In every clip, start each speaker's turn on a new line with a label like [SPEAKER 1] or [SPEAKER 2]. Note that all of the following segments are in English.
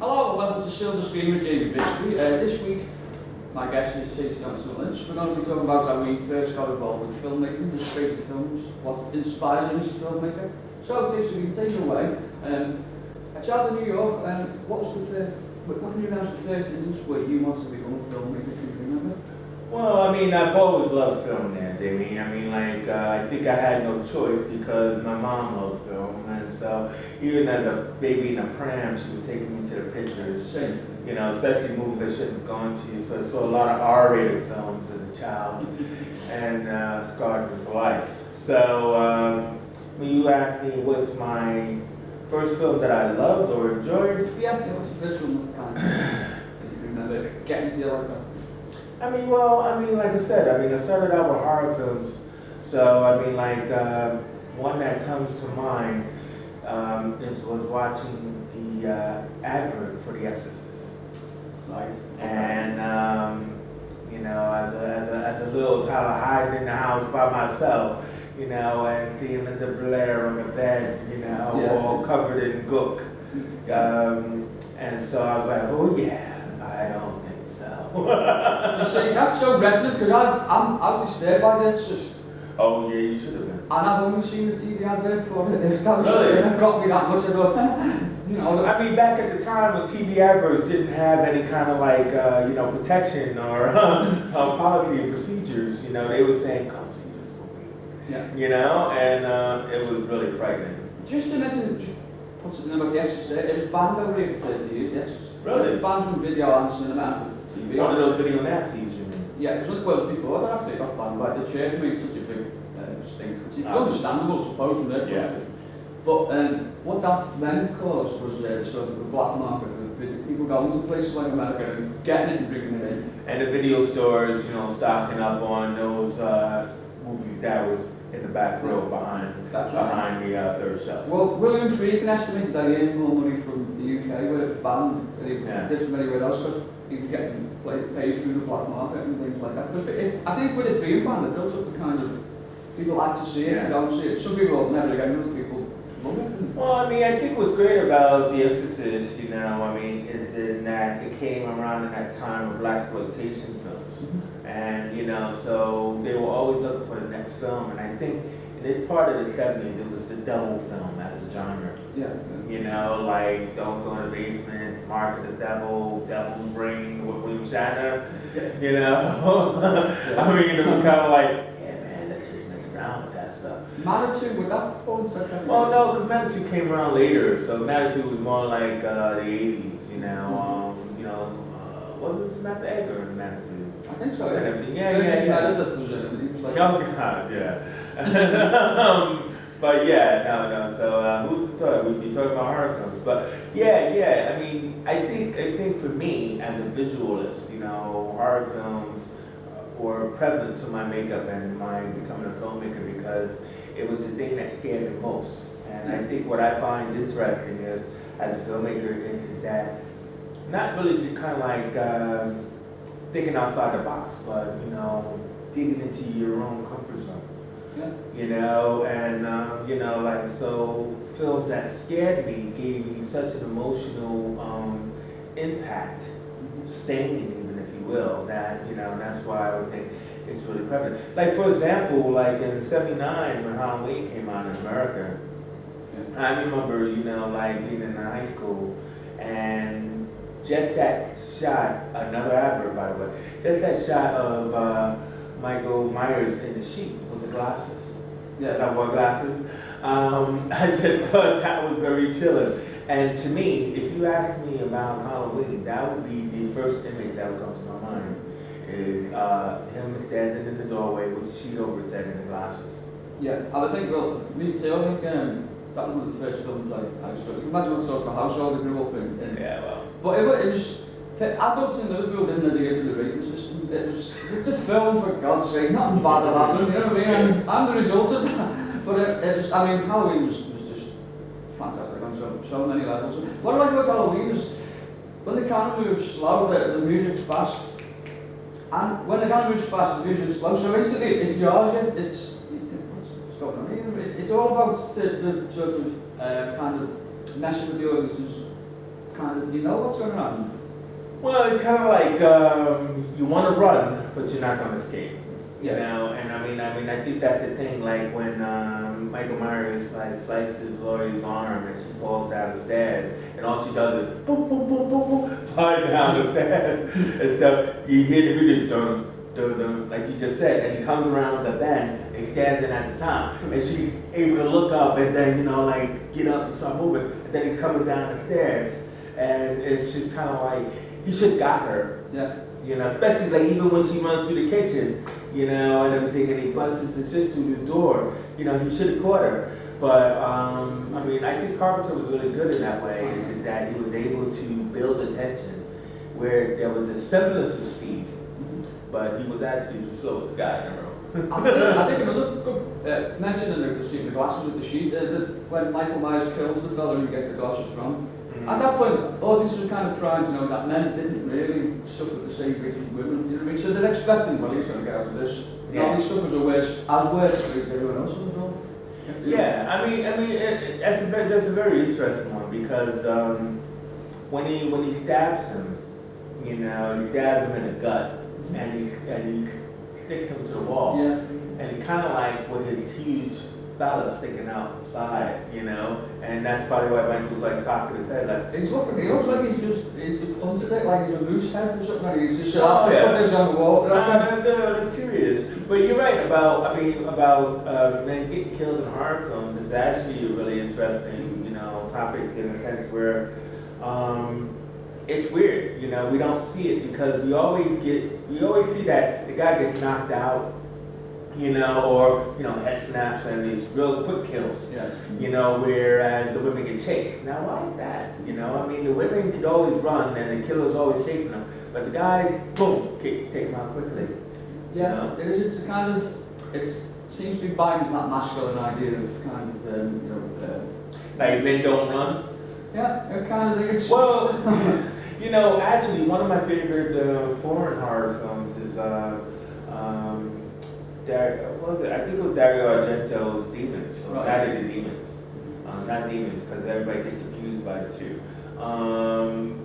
[SPEAKER 1] Hello and welcome to Silver Screen with Jamie Bixby. This week, my guest is Chase Johnson Lynch. We're going to be talking about how we first got involved with filmmaking, the creative films, what inspires you as a filmmaker. So, Chase, we can take it away. A child in New York, what can you announce the first instance where you wanted to become a filmmaker? Can you remember?
[SPEAKER 2] Well, I mean, I've always loved film there, Jamie. I mean, I think I had no choice because my mom loved film. And so, even as a baby in a pram, she was taking me to the pictures.
[SPEAKER 1] Same.
[SPEAKER 2] You know, especially movies I shouldn't have gone to. So I saw a lot of R-rated films as a child and scarred me for life. So, when you asked me what's my first film that I loved or enjoyed,
[SPEAKER 1] Yeah, what's the first one kind that you remember getting to you like that?
[SPEAKER 2] like I said, I started out with horror films. So, one that comes to mind was watching the advert for The Exorcist.
[SPEAKER 1] Nice.
[SPEAKER 2] And, as a little child hiding in the house by myself, and seeing Linda Blair on the bed, all covered in gook. And so I was like, oh yeah, I don't think so.
[SPEAKER 1] You see, that's so resonant because I'm actually scared by The Exorcist.
[SPEAKER 2] Oh yeah, you should have been.
[SPEAKER 1] And I've only seen the TV advert for it. If that was
[SPEAKER 2] Really?
[SPEAKER 1] It got me that much, I thought,
[SPEAKER 2] Back at the time when TV adverts didn't have any kind of protection or policy and procedures, they were saying, come see this movie.
[SPEAKER 1] yeah.
[SPEAKER 2] And it was really frightening.
[SPEAKER 1] Just to mention, just put something about The Exorcist, it was banned over here for 30 years, The Exorcist.
[SPEAKER 2] Really?
[SPEAKER 1] It was banned from video and cinema and for TV.
[SPEAKER 2] One of those video nasties, you mean?
[SPEAKER 1] Yeah, it was before that actually, it got banned by the church, made such a big stink. It's understandable, suppose, from their
[SPEAKER 2] Yeah.
[SPEAKER 1] perspective. But what that then caused was sort of the black market with people going to places like America and getting it and bringing it in.
[SPEAKER 2] And the video stores, stocking up on those movies that was in the back row behind the third shelf.
[SPEAKER 1] Well, William Friedkin estimated that he earned more money from the UK where it was banned than he did from anywhere else because he was getting paid through the black market and things like that. I think with it being banned, it built up the kind of people like to see it, you don't see it. Some people never again, other people love it.
[SPEAKER 2] Well, I think what's great about The Exorcist, is in that it came around in that time of blaxploitation films.
[SPEAKER 1] Mm-hmm.
[SPEAKER 2] And, so they were always looking for the next film. And I think in this part of the 70s, it was the devil film as a genre.
[SPEAKER 1] Yeah.
[SPEAKER 2] Like Don't Go in the Basement, Mark of the Devil, Devil's Brain with William Shatner.
[SPEAKER 1] Yeah.
[SPEAKER 2] It was kind of like, yeah, man, let's just mess around with that stuff.
[SPEAKER 1] Manitou, would that fall into that category?
[SPEAKER 2] Well, no, because Manitou came around later, so Manitou was more like the 80s, wasn't Samantha Eggar in Manitou?
[SPEAKER 1] I think so,
[SPEAKER 2] And
[SPEAKER 1] yeah.
[SPEAKER 2] everything, yeah.
[SPEAKER 1] Was in it, and he was like,
[SPEAKER 2] Oh, God, yeah. But yeah, no, so who thought we'd be talking about horror films? But yeah, I think for me, as a visualist, horror films were prevalent to my makeup and my becoming a filmmaker because it was the thing that scared me most. And I think what I find interesting is, as a filmmaker, is that not really just kind of thinking outside the box, but digging into your own comfort zone.
[SPEAKER 1] yeah.
[SPEAKER 2] So films that scared me gave me such an emotional impact, staining even if you will, that that's why I would think it's really prevalent. Like for example, like in '79 when Halloween came out in America, I remember being in high school and just that shot, another advert by the way, just that shot of Michael Myers in the sheet with the glasses.
[SPEAKER 1] Yeah.
[SPEAKER 2] I wore glasses. I just thought that was very chilling. And to me, if you ask me about Halloween, that would be the first image that would come to my mind. Is him standing in the doorway with the sheet over his head and the glasses.
[SPEAKER 1] Yeah, and I think, me too, I think that was one of the first films I saw. You can imagine what sort of household I grew up in.
[SPEAKER 2] Yeah, well.
[SPEAKER 1] But it was, adults in Liverpool didn't adhere to the rating system. It's a film for God's sake, nothing bad will happen, you know what I mean? I'm the result of that. But Halloween was just fantastic on so many levels. What I like about Halloween is when the camera moves slow, the music's fast. And when the camera moves fast, the music's slow. So instantly it jars you. What's going on here? It's all about the sort of kind of messing with the audience's kind of, you know what's going on?
[SPEAKER 2] Well, it's kind of like you want to run, but you're not going to escape. You know, and I mean, I think that's the thing. Like when Michael Myers like slices Laurie's arm and she falls down the stairs, and all she does is boom, boom, boom, boom, boom, slide down the stairs and stuff. You hear the music, dun, dun, dun, like you just said, and he comes around the bend and he's standing at the top, and she's able to look up and then like get up and start moving, and then he's coming down the stairs, and it's just kind of like he should have got her.
[SPEAKER 1] Yeah.
[SPEAKER 2] You know, especially like even when she runs through the kitchen, you know, and everything, and he busts his fist through the door. You know, he should have caught her. But I mean, I think Carpenter was really good in that way, is that he was able to build a tension where there was a semblance of speed, but he was actually the slowest guy in the room.
[SPEAKER 1] I think another good mention in the glasses with the sheet, that when Michael Myers kills the fellow who gets the glasses from, at that point, audiences were kind of trying to know that men didn't really suffer the same fate as women, you know what I mean? So they're expecting, well, he's going to get out of this. Yeah. He suffers as worse as everyone else in the film.
[SPEAKER 2] Yeah, I mean, that's a very interesting one, because when he stabs him, you know, he stabs him in the gut, and he sticks him to the wall, and he's kind of like with his huge fella sticking outside, you know, and that's probably why Michael's like cocking his head, like
[SPEAKER 1] he looks like he's hunted it, like he's a moose head or something. Like he's just
[SPEAKER 2] put
[SPEAKER 1] this on the wall.
[SPEAKER 2] That's curious, but you're right about men getting killed in horror films is actually a really interesting, you know, topic in a sense where it's weird, you know, we don't see it because we always see that the guy gets knocked out, you know, or, you know, head snaps and these real quick kills, you know, whereas the women get chased. Now, why is that? You know, I mean, the women could always run and the killer's always chasing them, but the guys, boom, take them out quickly.
[SPEAKER 1] Yeah,
[SPEAKER 2] you know?
[SPEAKER 1] it's a kind of, it seems to be biting that masculine idea of kind of, you know,
[SPEAKER 2] like men don't run?
[SPEAKER 1] Yeah, it kind of, it's...
[SPEAKER 2] Well, you know, actually, one of my favorite foreign horror films is, what was it? I think it was Dario Argento's Demons, or Night of the Demons. Not Demons, because everybody gets confused by the two.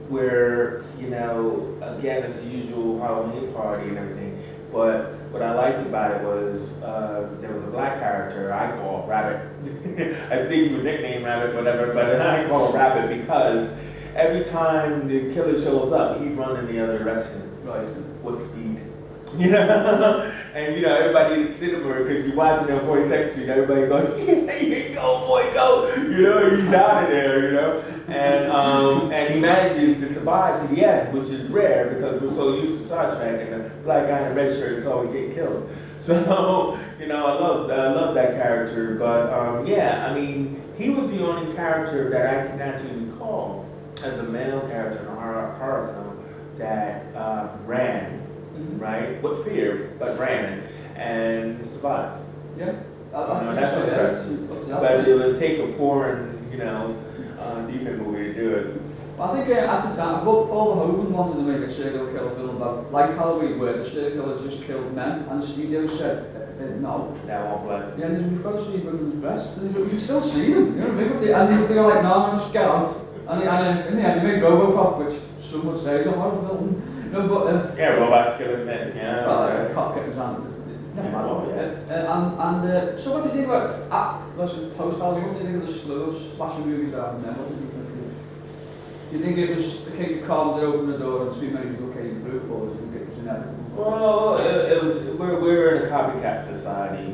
[SPEAKER 2] Where, you know, again, it's the usual Halloween party and everything, but what I liked about it was there was a black character I call Rabbit. I think he was nicknamed Rabbit, whatever, but I call him Rabbit because every time the killer shows up, he'd run in the other direction with speed. You know, and you know everybody in the cinema because you're watching it on 42nd Street. Everybody goes, "Yeah, go boy, go!" You know, he's out of there. You know, and he manages to survive to the end, which is rare because we're so used to Star Trek and the black guy in the red shirt is always getting killed. So you know, I love that character. But yeah, I mean, he was the only character that I can actually recall as a male character in a horror film that ran. Right? With fear, but ran and survived.
[SPEAKER 1] Yeah.
[SPEAKER 2] That's interesting. But it would take a foreign, you know, demon movie to do it.
[SPEAKER 1] I think at the time, Paul Verhoeven wanted to make a serial killer film about, like Halloween, where the serial killer just killed men, and the studio said, no.
[SPEAKER 2] That won't play.
[SPEAKER 1] Yeah, and we've got to see women's breasts, and you can still see them, you know what I mean? And they were like, no, just get out. And in the end, they made Robocop, which some would say is a horror film. No, but
[SPEAKER 2] yeah, robots killing men. Yeah.
[SPEAKER 1] Well, cop getting around. So what do you think about post Halloween? What do you think of the slew of slasher movies that happened then? What did you think of? Do you think it was the case of Carpenter opened the door and too many people came through, or do you think it was inevitable?
[SPEAKER 2] Well, it was. We're in a copycat society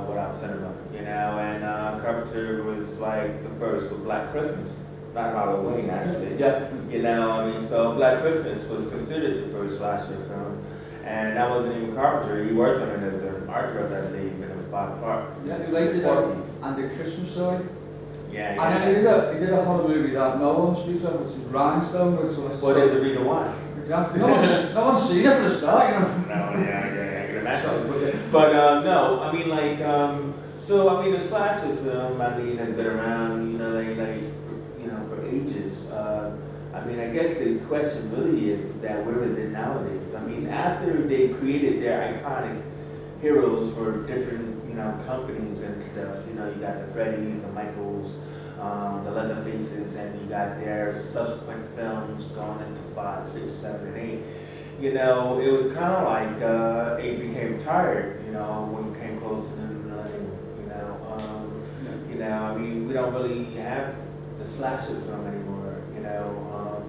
[SPEAKER 2] without cinema, you know, and Carpenter was like the first with Black Christmas. Not Halloween, actually.
[SPEAKER 1] Yeah.
[SPEAKER 2] You know, I mean, so Black Christmas was considered the first slasher film, and that wasn't even Carpenter. He worked on it as an art director, I believe, and it was Bob Clark.
[SPEAKER 1] Yeah, he later did and the Christmas Story.
[SPEAKER 2] Yeah.
[SPEAKER 1] And then he did a horror movie that no one speaks of, which is Rhinestone.
[SPEAKER 2] Well, there's the reason why.
[SPEAKER 1] Exactly. No one's seen it for the start, you know.
[SPEAKER 2] No, yeah, I can imagine. But no, I mean, like, so I mean, the slasher film, I mean, has been around, you know, like for ages. I mean, I guess the question really is that where is it nowadays? I mean, after they created their iconic heroes for different, you know, companies and stuff, you know, you got the Freddys, the Michaels, the Leatherfaces, and you got their subsequent films going into 5, 6, 7, and 8. You know, it was kind of like 8 became tired. You know, when we came close to the millennium. You know, I mean, we don't really have the slasher film anymore. You know,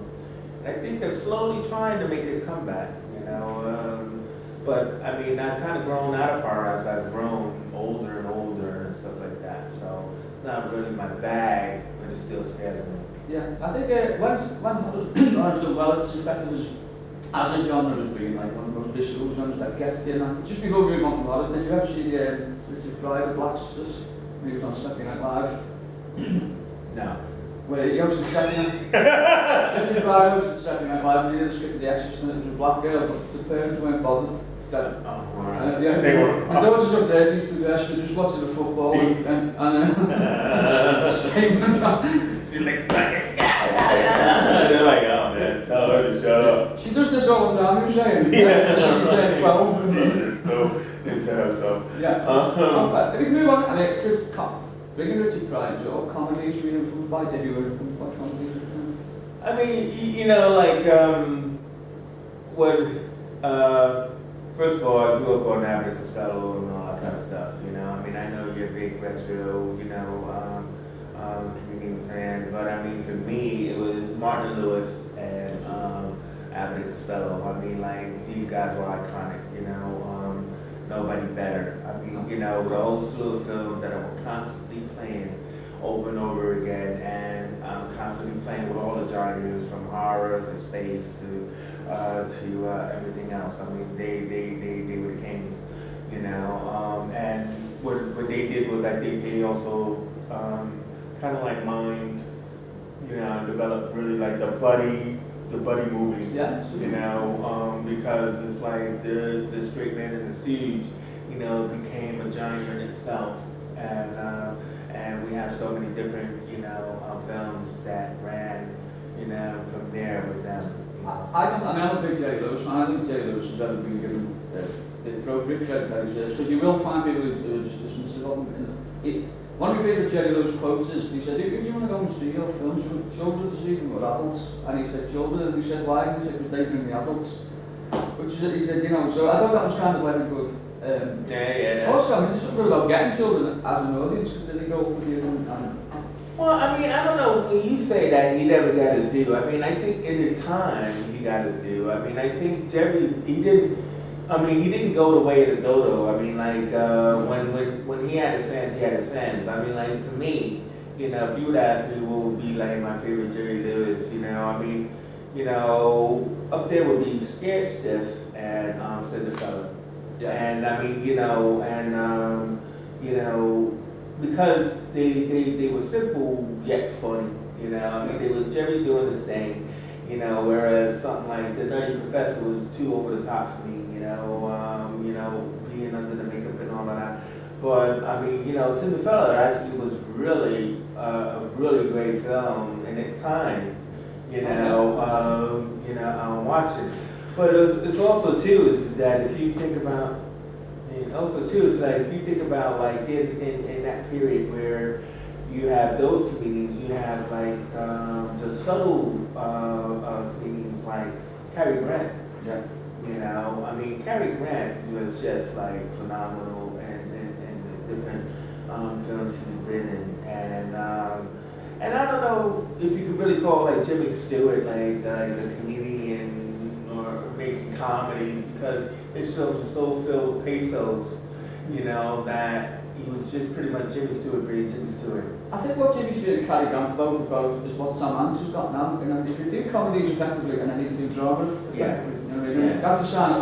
[SPEAKER 2] and I think they're slowly trying to make its comeback. You know, but I mean, I've kind of grown out of horror as I've grown older and older and stuff like that. So it's not really my bag, but it still scares me.
[SPEAKER 1] Yeah, I think when horror's done well, it's effective as a genre as being like one of the most visceral genres that gets in. And just before we move on to horror, did you ever see Richard Pryor, The Black Sisters? He was on Saturday Night Live.
[SPEAKER 2] No.
[SPEAKER 1] Where he hosted Saturday Night. Richard Pryor hosted Saturday Night Live, and he did the script of The Exorcist, and it was a black girl, but the parents weren't bothered.
[SPEAKER 2] Alright.
[SPEAKER 1] Yeah,
[SPEAKER 2] They were.
[SPEAKER 1] my daughter's up there, she's possessed with just watching the football and statements on.
[SPEAKER 2] She's like, they're like, oh man, tell her to shut up.
[SPEAKER 1] She does this all the time, you saying?
[SPEAKER 2] Yeah.
[SPEAKER 1] She's 12.
[SPEAKER 2] She's so into herself.
[SPEAKER 1] Yeah. If we move on, and it's bringing Richard Pryor into all comedies, we influenced by Debbie Williams, what comedies at the time?
[SPEAKER 2] I mean, you know, like, first of all, I grew up on Abbott and Costello and all that kind of stuff, you know. I mean, I know you're a big retro, you know, comedian fan, but I mean, for me, it was Martin Lewis and Abbott and Costello. I mean, like, these guys were iconic, you know, nobody better. I mean, you know, the whole slew of films that I were constantly playing over and over again, and constantly playing with all the genres, from horror to space to everything else. I mean, they were the kings, you know. And what they did was, I think they also kind of like mined, you know, developed really like the buddy movie.
[SPEAKER 1] Yeah.
[SPEAKER 2] You know, because it's like the Straight Man and the Stooge, you know, became a genre in itself, and we have so many different, you know, films that ran, you know, from there with them.
[SPEAKER 1] I'm a big Jerry Lewis fan. I think Jerry Lewis has ever been given the appropriate credit that he deserves, because you will find people who are just dismissive of him. One of my favourite Jerry Lewis quotes is, he said, if you want to go and see your films, you want children to see them or adults? And he said, children, and he said, why? And he said, because they bring the adults. Which is, he said, you know, so I thought that was kind of very good.
[SPEAKER 2] Yeah.
[SPEAKER 1] Also, I mean, it's something about getting children as an audience, because they go up with you and
[SPEAKER 2] well, I mean, I don't know, when you say that he never got his due, I mean, I think in his time he got his due. I mean, I think Jerry, he didn't go the way of the dodo. I mean, like, when he had his fans, he had his fans. I mean, like, to me, you know, if you would ask me what would be like my favorite Jerry Lewis, you know, I mean, you know, up there would be Scared Stiff and Cinderella.
[SPEAKER 1] yeah.
[SPEAKER 2] And I mean, you know, because they were simple yet funny, you know. I mean, they were Jerry doing his thing, you know, whereas something like The Nutty Professor was too over the top for me, you know, being under the makeup and all of that. But I mean, you know, Cinderella actually was really a really great film in its time, you know. Watching. But it's also too is that if you think about. And also too, it's like if you think about like in that period where you have those comedians, you have like the subtle comedians like Cary Grant.
[SPEAKER 1] Yeah.
[SPEAKER 2] You know, I mean, Cary Grant was just like phenomenal and the different films he's been in, and I don't know if you could really call like Jimmy Stewart like a comedian or making comedy, because it's so filled with pathos, you know, that he was just pretty much Jimmy Stewart being Jimmy Stewart.
[SPEAKER 1] I think what Jimmy Stewart and Cary Grant both have got is what Sam Anderson's got now. You know, if you do comedies effectively and then you can do drama effectively,
[SPEAKER 2] Yeah.
[SPEAKER 1] you know what I mean?
[SPEAKER 2] Yeah.
[SPEAKER 1] That's a sign of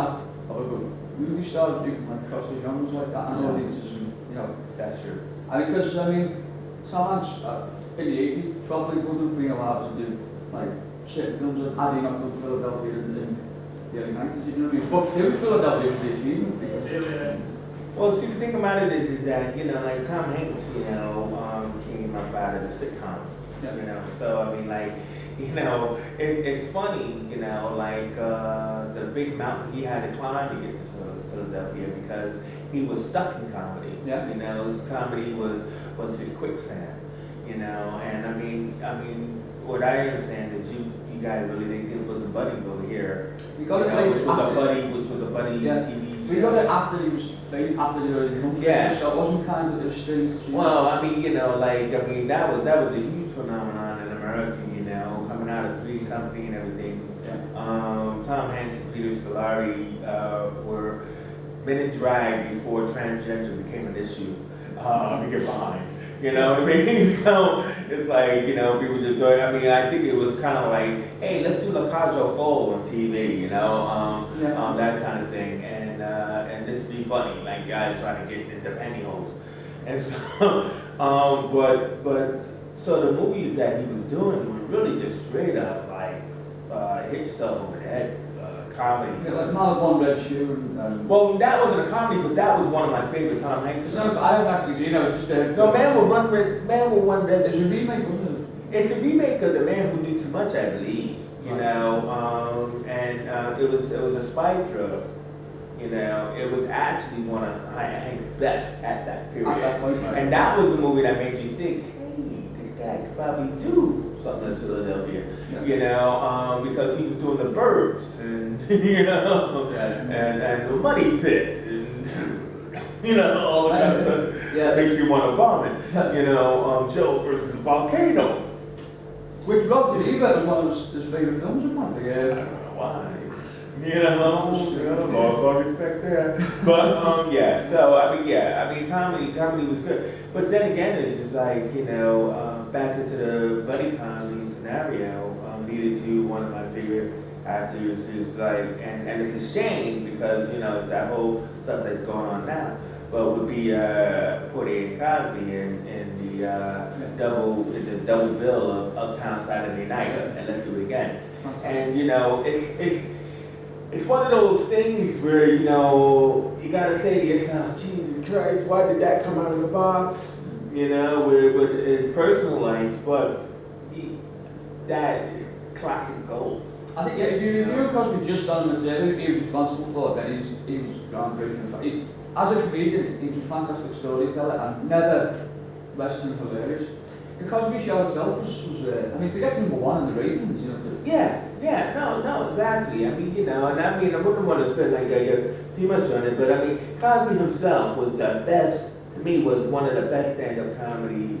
[SPEAKER 1] a good movie star, if you can like cross the genres like that, and audiences, and, you know.
[SPEAKER 2] That's true.
[SPEAKER 1] Because, I mean, Sam Anderson, in the 80s, probably wouldn't have been allowed to do, like, certain films like adding up to Philadelphia in the early 90s, you know what I mean? But here in Philadelphia was the achievement. Because,
[SPEAKER 2] Well, see, the thing about it is that, you know, like Tom Hanks, you know, came up out of the sitcom,
[SPEAKER 1] Yeah.
[SPEAKER 2] you know, so I mean, like, you know, it's funny, you know, like the big mountain he had to climb to get to Philadelphia, because he was stuck in comedy.
[SPEAKER 1] Yeah.
[SPEAKER 2] You know, comedy was his quicksand. you know. And I mean, what I understand is you guys really think it was a buddy over here,
[SPEAKER 1] We got it
[SPEAKER 2] which was a buddy
[SPEAKER 1] Yeah.
[SPEAKER 2] TV show.
[SPEAKER 1] We got it after he was famous, after he already come
[SPEAKER 2] Yeah.
[SPEAKER 1] so it wasn't kind of the streets.
[SPEAKER 2] Well, I mean, you know, like, I mean, that was a huge phenomenon in America, you know, coming out of Three's Company and everything.
[SPEAKER 1] Yeah.
[SPEAKER 2] Tom Hanks and Peter Scolari were been in drag before transgender became an issue to get behind. You know what I mean? So it's like, you know, people just doing. I mean, I think it was kind of like, hey, let's do La Cage aux Folles on TV, you know, that kind of thing, and this be funny, like guys trying to get into pantyhose, and so, but so the movies that he was doing were really just straight up like hit yourself over the head comedies.
[SPEAKER 1] Yeah, like Man with One Red Shoe and
[SPEAKER 2] Well, that wasn't a comedy, but that was one of my favorite Tom Hanks films.
[SPEAKER 1] I haven't actually seen it, it's just
[SPEAKER 2] No, Man with One Red.
[SPEAKER 1] There's a remake, wasn't it?
[SPEAKER 2] It's a remake of The Man Who Knew Too Much, I believe. You know, and it was a spy thriller. You know, it was actually one of Hank's best at that period.
[SPEAKER 1] At that point, right.
[SPEAKER 2] And that was the movie that made you think, hey, this guy could probably do something in Philadelphia.
[SPEAKER 1] Yeah.
[SPEAKER 2] You know, because he was doing The Burbs and you know, and The Money Pit and you know all the kind of stuff that makes you want to vomit. You know, Joe versus the Volcano.
[SPEAKER 1] Which Roger Ebert was one of his favourite films, isn't it?
[SPEAKER 2] I don't know why. You know, lost all respect there. But yeah. So I mean, comedy was good. But then again, it's just like, you know, back into the buddy comedy scenario. Needed to one of my favorite actors is like, and it's a shame because you know it's that whole stuff that's going on now. But would be Portia and Cosby in the double bill of Uptown Saturday Night, and Let's Do It Again. And you know, it's one of those things where you know you gotta say to yourself, Jesus Christ, why did that come out of the box? You know, with his personal life, but that is classic gold.
[SPEAKER 1] I think if you review Cosby just on the material he was responsible for, then he was groundbreaking. As a comedian, he was a fantastic storyteller and never less than hilarious. The Cosby Show itself was I mean, to get to number one in the ratings, you know.
[SPEAKER 2] No, exactly. I mean, you know, and I mean, I wouldn't want to spend, like, I guess, too much on it, but I mean, Cosby himself was the best, to me, was one of the best stand-up comedy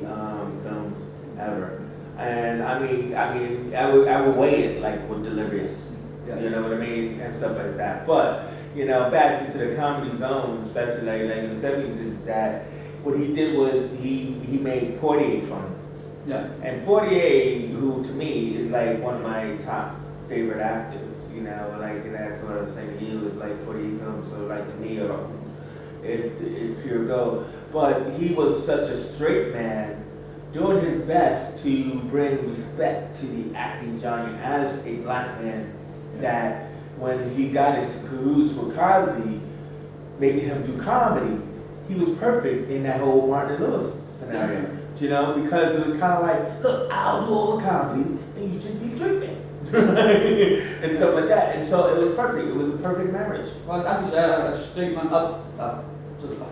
[SPEAKER 2] films ever. And I mean, I would weigh it, like, with Delirious, you know what I mean, and stuff like that. But, you know, back into the comedy zone, especially like in the 70s, is that what he did was he made Portia funny.
[SPEAKER 1] Yeah.
[SPEAKER 2] And Portia, who to me is like one of my top favorite actors, you know, like, and that's what I was saying to you, is like Portia films, so like to me, it's pure gold. But he was such a straight man, doing his best to bring respect to the acting genre as a black man, that when he got into cahoots with Cosby, making him do comedy, he was perfect in that whole Martin Lewis scenario. You know, because it was kind of like, look, I'll do all the comedy, and you just be straight man. And stuff like that. And so it was perfect. It was a perfect marriage.
[SPEAKER 1] Well, as you say, a straight man, a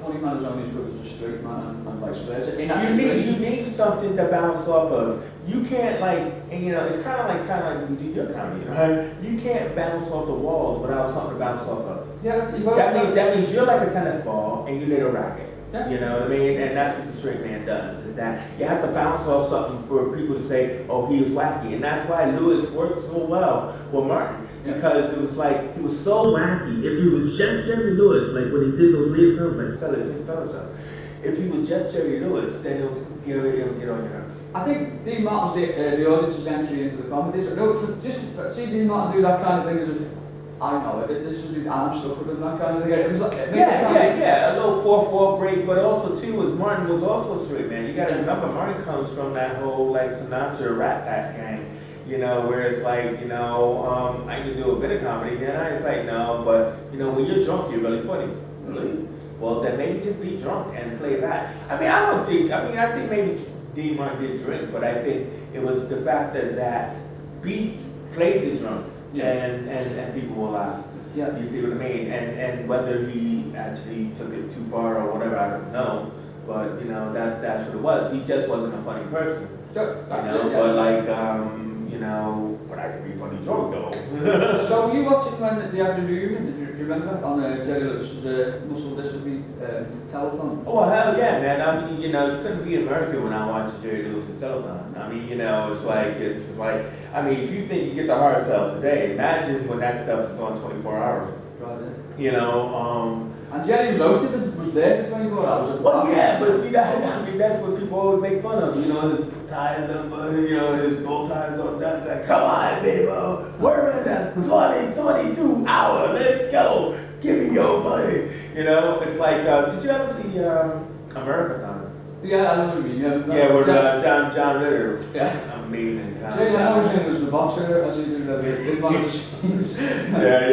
[SPEAKER 1] funny man is only as good as a straight man and vice versa.
[SPEAKER 2] You need something to bounce off of. You can't and you know, it's kind of like you do your comedy, right? You can't bounce off the walls without something to bounce off of.
[SPEAKER 1] Yeah,
[SPEAKER 2] that means you're like a tennis ball and you need a racket.
[SPEAKER 1] Yeah.
[SPEAKER 2] You know what I mean? And that's what the straight man does, is that you have to bounce off something for people to say, oh, he was wacky. And that's why Lewis worked so well with Martin, because it was like, he was so wacky. If he was just Jerry Lewis, like when he did those weird films, like Fellas, if he was just Jerry Lewis, then it'll get on your nerves.
[SPEAKER 1] I think Dean Martin's the audience's entry into the comedies. No, just see Dean Martin do that kind of thing is just, I know it. This was I'm stuck with that kind of thing. It was like,
[SPEAKER 2] a little fourth wall break, but also too was Martin was also a straight man. You got to remember, Martin comes from that whole like Sinatra Rat Pack gang, you know, where it's like, you know, I can do a bit of comedy, then it's like no, but you know, when you're drunk, you're really funny. Really? Well, then maybe just be drunk and play that. I mean, I think maybe Dean Martin did drink, but I think it was the fact that Beat played the drunk. And people will laugh. Yeah. You see what I mean? And whether he actually took it too far or whatever, I don't know. But you know, that's what it was. He just wasn't a funny person.
[SPEAKER 1] Sure,
[SPEAKER 2] You
[SPEAKER 1] that's
[SPEAKER 2] know,
[SPEAKER 1] it, yeah.
[SPEAKER 2] but like, you know, but I can be funny drunk though.
[SPEAKER 1] So were you watching when they had the reunion? Do you remember on Jerry Lewis's muscle dystrophy telethon?
[SPEAKER 2] Oh, well, hell yeah, man. I mean, you know, you couldn't be American when I watched Jerry Lewis's telethon. I mean, you know, it's like, I mean, if you think you get the heart cell today, imagine when that stuff is on 24 hours.
[SPEAKER 1] Right, yeah.
[SPEAKER 2] You know,
[SPEAKER 1] and Jerry was roasted, was there for 24 hours.
[SPEAKER 2] Well, yeah, but see, I mean, that's what people always make fun of. You know, his ties and, you know, his bow ties on that. Like, come on, baby, we're in the 2022 hour. Let's go. Give me your money. You know, it's like, did you ever see Americathon?
[SPEAKER 1] Yeah, I know what you mean.
[SPEAKER 2] Yeah, with John Ritter.
[SPEAKER 1] Yeah.
[SPEAKER 2] Amazing.
[SPEAKER 1] Jerry Lewis's was the boxer, as he did in one of the scenes.
[SPEAKER 2] Yeah.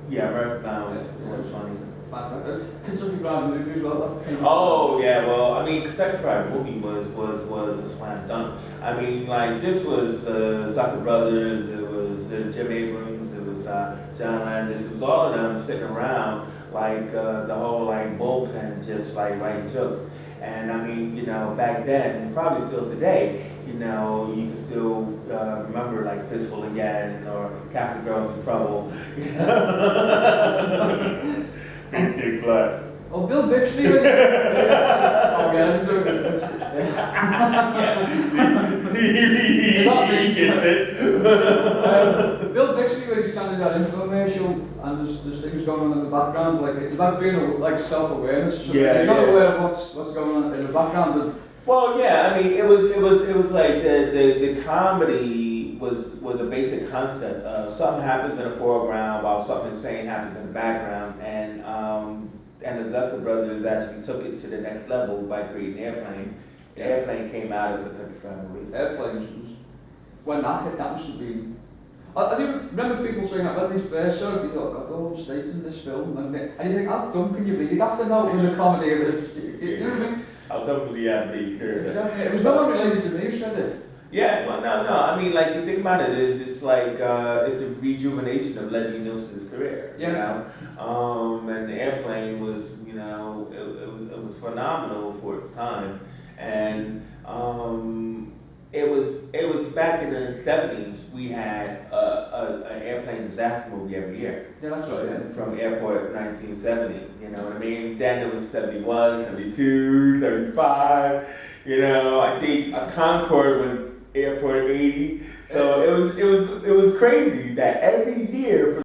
[SPEAKER 2] Yeah, Americathon was funny.
[SPEAKER 1] Fantastic. Kentucky Fried Movie as well.
[SPEAKER 2] Oh yeah, well, I mean, Kentucky Fried Movie was a slam dunk. I mean, like this was Zucker Brothers, it was Jim Abrams, it was John Landis, it was all of them sitting around like the whole like bullpen, just like writing jokes. And I mean, you know, back then, probably still today, you know, you can still remember like Fistful Again or Catholic Girls in Trouble. Big Dick Black.
[SPEAKER 1] Oh, Bill Bixby. Oh, yeah, that's so good. Bill Bixby, when he's standing at an infomercial and there's things going on in the background, like it's about being like self-awareness. So you're not aware of what's going on in the background. But
[SPEAKER 2] well, yeah, I mean, it was like the comedy was a basic concept. Something happens in the foreground while something insane happens in the background, and the Zucker brothers actually took it to the next level by creating Airplane. The Airplane came out of the Kentucky Fried Movie.
[SPEAKER 1] Airplane was when that hit, that must have been. I do remember people saying that when these first saw it, you thought, God, all the states in this film, and you think, how dumb can you be? You'd have to know it was a comedy, as if, you know what I mean?
[SPEAKER 2] How dumb would you have to be? Sure.
[SPEAKER 1] Exactly. It was no one related to me who said it.
[SPEAKER 2] Yeah, well, no. I mean, like, the thing about it is, it's like, it's the rejuvenation of Leslie Nielsen's career.
[SPEAKER 1] Yeah.
[SPEAKER 2] You know? And the Airplane was, you know, it was phenomenal for its time. And, it was back in the 70s, we had an airplane disaster movie every year.
[SPEAKER 1] Yeah, that's right, yeah.
[SPEAKER 2] From Airport 1970, you know what I mean? Then it was 71, 72, 75, you know, I think a Concorde was Airport 80. So it was crazy that every year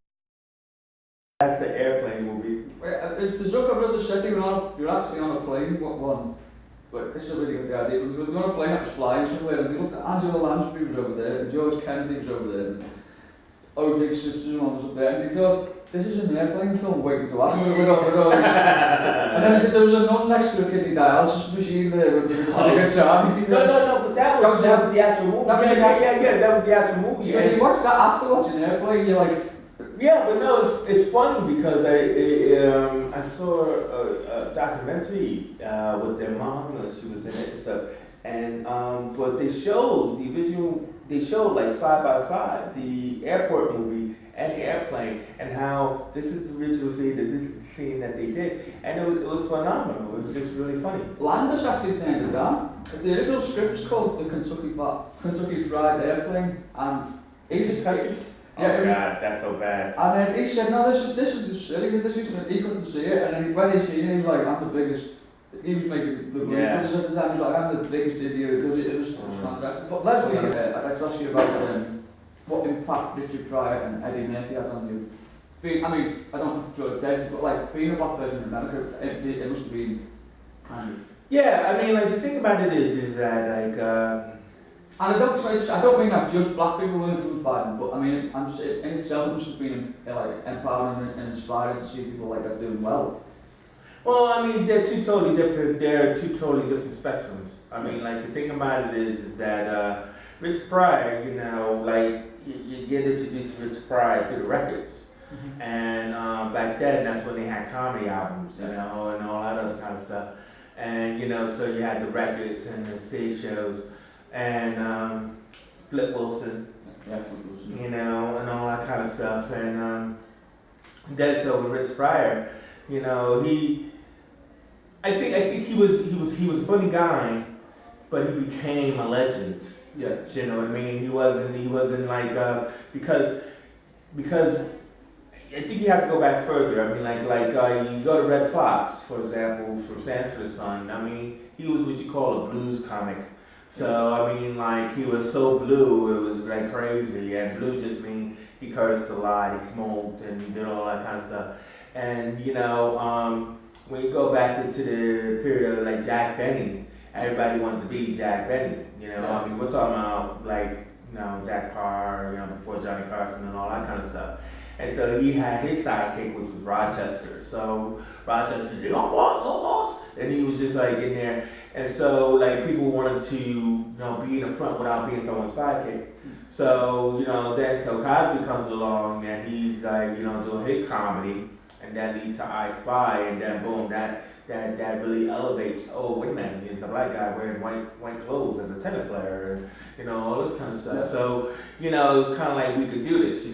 [SPEAKER 2] that's the Airplane movie.
[SPEAKER 1] Wait, the Zucker brothers said you're actually on a plane, what one? But it's a really good idea. We were on a plane that was flying somewhere, and they looked at Angela Lansbury was over there, and George Kennedy was over there, and O.J. Simpson was up there, and they thought, this is an airplane film waiting to happen with all this. And then they said there was a nun next to a kidney dialysis machine there with the guitar.
[SPEAKER 2] No, but that was the actual movie. That was the actual movie.
[SPEAKER 1] So you watched that after watching Airplane, you're like...
[SPEAKER 2] Yeah, but no, it's funny because I saw a documentary with their mom, and she was in it and stuff, and but they showed the original, they showed like side by side the airport movie and the Airplane, and how this is the original scene, that this is the scene that they did, and it was phenomenal. It was just really funny. Landis
[SPEAKER 1] actually turned it down. The original script was called the Kentucky Fried Airplane, and he just
[SPEAKER 2] yeah, oh God, that's so bad.
[SPEAKER 1] And then he said, no, this is silly, he couldn't see it, and then when he seen it, he was like, I'm the biggest, he was making the brothers at the time, he was like, I'm the biggest idiot, because it was fantastic. But Leslie, I'd like to ask you about what impact Richard Pryor and Eddie Murphy had on you. I mean, I don't know what it says, but like, being a black person in America, it must have been kind of...
[SPEAKER 2] Yeah, I mean, like, the thing about it is that, like,
[SPEAKER 1] and I don't mean that just black people were influenced by them, but I mean, I'm just, in itself, it must have been like empowering and inspiring to see people like that doing well.
[SPEAKER 2] Well, I mean, they're two totally different spectrums. I mean, like, the thing about it is that Rich Pryor, you know, like, you get introduced to Rich Pryor through the records. Mm-hmm. And back then, that's when they had comedy albums, you know, and all that other kind of stuff. And, you know, so you had the records and the stage shows. And Flip Wilson, you know, and all that kind of stuff. And then so with Rich Pryor, you know, he I think he was a funny guy, but he became a legend.
[SPEAKER 1] Yeah.
[SPEAKER 2] You know what I mean? He wasn't like because I think you have to go back further. I mean, you go to Red Fox, for example, from Sanford Son. I mean, he was what you call a blues comic. So I mean, like he was so blue, it was like crazy. And blue just means he cursed a lot, he smoked, and he did all that kind of stuff. And you know, when you go back into the period of like Jack Benny, everybody wanted to be Jack Benny. You know, I mean, we're talking about like Jack Parr, before Johnny Carson and all that kind of stuff. And so he had his sidekick, which was Rochester. So Rochester said, "Oh boss," and he was just like in there. And so like people wanted to be in the front without being someone's sidekick. So then Cosby comes along and he's like doing his comedy, and that leads to I Spy, and then boom, that really elevates. Oh wait a minute, it's a black guy wearing white clothes as a tennis player, and all this kind of stuff.
[SPEAKER 1] Yeah. So
[SPEAKER 2] it was kind of like we could do this.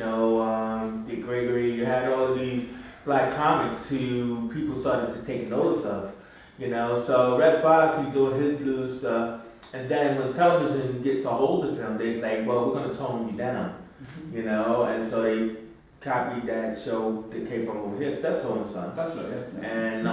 [SPEAKER 2] Dick Gregory, you had all of these black comics who people started to take notice of. So Red Fox, he's doing his blues stuff, and then when television gets a hold of him, they say, well, we're going to tone you down, and so they copied that show that came from over here, Steptoe & Son.
[SPEAKER 1] That's right, yeah.
[SPEAKER 2] And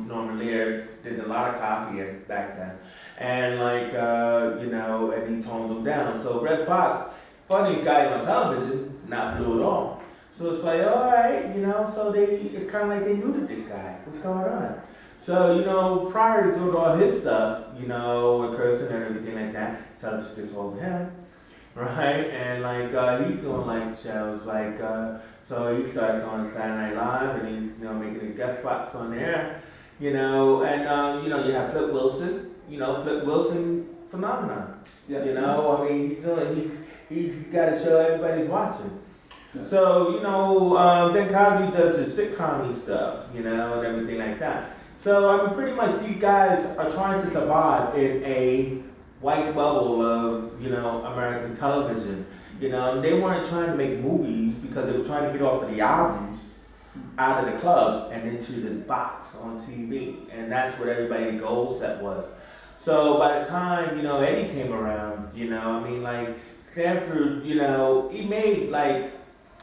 [SPEAKER 2] Norman Lear did a lot of copying back then, and and he toned them down. So Red Fox, funniest guy on television, not blue at all. So it's like, all right, so it's kind of like they knew that this guy, what's going on? So, prior to doing all his stuff, and cursing and everything like that, television gets hold of him, right? And he's doing shows so he starts on Saturday Night Live, and he's, making his guest spots on there, and you have Flip Wilson, Flip Wilson phenomenon. Yeah. I mean, he's got a show everybody's watching. Yeah. So, then Cosby does his sitcom stuff, and everything like that. So, I mean, pretty much these guys are trying to survive in a white bubble of, American television. They weren't trying to make movies because they were trying to get off of the albums, out of the clubs, and into the box on TV. And that's what everybody's goal set was. So, by the time, Eddie came around, Sanford, he made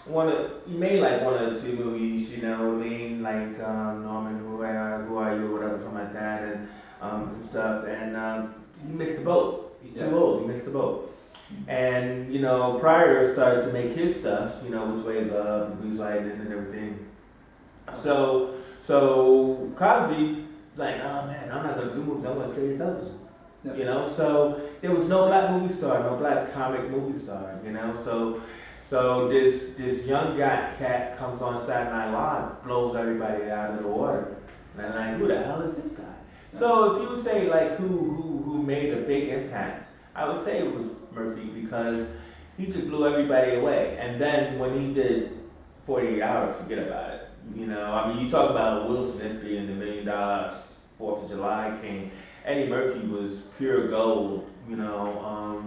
[SPEAKER 2] one or two movies, Norman, who are you, or whatever, something like that, and stuff, and he missed the boat. He's too old. He missed the boat. And Pryor started to make his stuff, Which Way Is Up, Blues Lightning, and everything. So Cosby, oh man, I'm not gonna do movies. I'm gonna stay in television. Yeah. So there was no black movie star, no black comic movie star. So this young cat comes on Saturday Night Live, blows everybody out of the water. And I'm like, who the hell is this guy? So if you would say who made a big impact, I would say it was Murphy, because he just blew everybody away. And then when he did 48 Hours, forget about it. You talk about Will Smith being the $1 million 4th of July king. Eddie Murphy was pure gold, from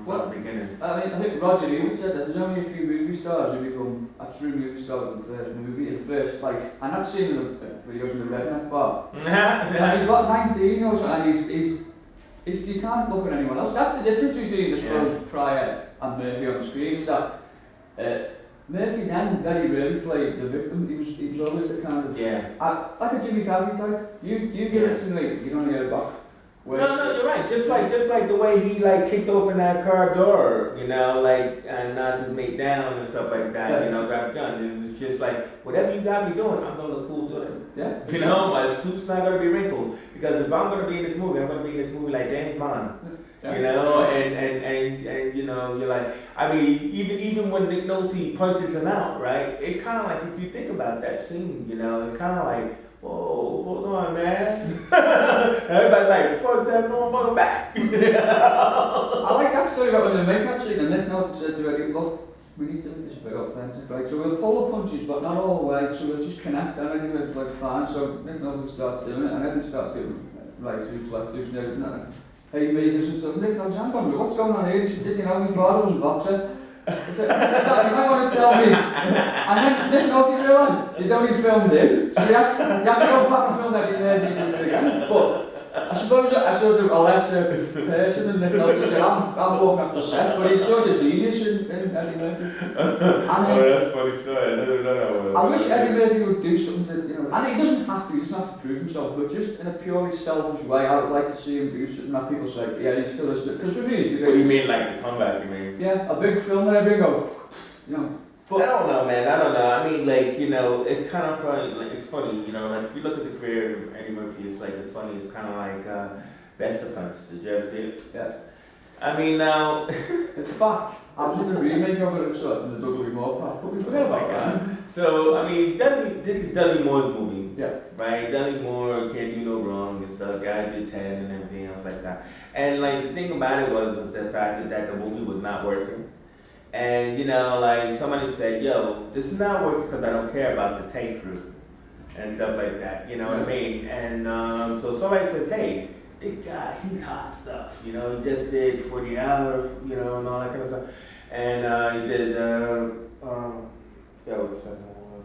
[SPEAKER 2] the beginning.
[SPEAKER 1] I think Roger Ebert said that there's only a few movie stars who become a true movie star in the first movie, and that's seen when he goes in the redneck bar. And he's 19 or so, and you can't look at anyone else. That's the difference between, I suppose, Pryor and Murphy on the screen, is that Murphy then very rarely played the victim. He was always the kind of like a Jimmy Carvey type. You give it to me, you don't get it back.
[SPEAKER 2] No, you're right. Just like the way he kicked open that car door, and knocked his mate down and stuff like that. Grabbed a gun. It was just whatever you got me doing, I'm gonna look cool doing it. Yeah. My suit's not gonna be wrinkled, because if I'm gonna be in this movie, I'm gonna be in this movie like James Bond. Yeah. And you're like, I mean, even when Nick Nolte punches him out, right? It's kind of like, if you think about that scene, it's kind of like, whoa, hold on, man. Everybody's like, punch that motherfucker back.
[SPEAKER 1] I like that story about when they make that scene, and Nick Nolte said to Eddie, look, we need to make this big offensive, right? So we'll pull the punches, but not all the way, so we'll just connect, and everything will fine. So Nick Nolte starts doing it, and Eddie starts doing right hoops, left hoops, and everything. Hey, majors and stuff. Nick Nolte, I'm wondering, what's going on here? She did, my father was a boxer. I said, you might want to tell me. And then Nick Nolte didn't realise they'd only filmed it, so you have to go back and film Eddie again. But I suppose I sort of a lesser person than Nick Nolte. I'm walking off the set, but he's sort of genius in Eddie Murphy.
[SPEAKER 2] That's funny story. I never know that.
[SPEAKER 1] I wish Eddie Murphy would do something that, and he doesn't have to prove himself, but just in a purely selfish way, I would like to see him do something that people say, yeah, he's still a, because for me, he's the greatest.
[SPEAKER 2] What do you mean, like a comeback, you mean?
[SPEAKER 1] Yeah, a big film that everybody go,
[SPEAKER 2] But I don't know, man. I don't know. I mean, like, it's kind of funny. Like, it's funny, like if you look at the career of Eddie Murphy, it's funny. It's kind of like Best Offense. Did you ever see it?
[SPEAKER 1] Yeah.
[SPEAKER 2] I mean, now.
[SPEAKER 1] In fact, I was in the remake of it of sorts in the Dudley Moore part, but we forgot about that.
[SPEAKER 2] So, I mean, this is Dudley Moore's movie.
[SPEAKER 1] Yeah.
[SPEAKER 2] Right? Dudley Moore can't do no wrong and stuff. Guy did 10 and everything else like that. And, like, the thing about it was the fact that the movie was not working. And, like, somebody said, yo, this is not working because I don't care about the tank crew and stuff like that, you know what I mean? And so somebody says, hey, this guy, he's hot stuff, he just did 40 Hours, and all that kind of stuff. And he did, I forgot what the second one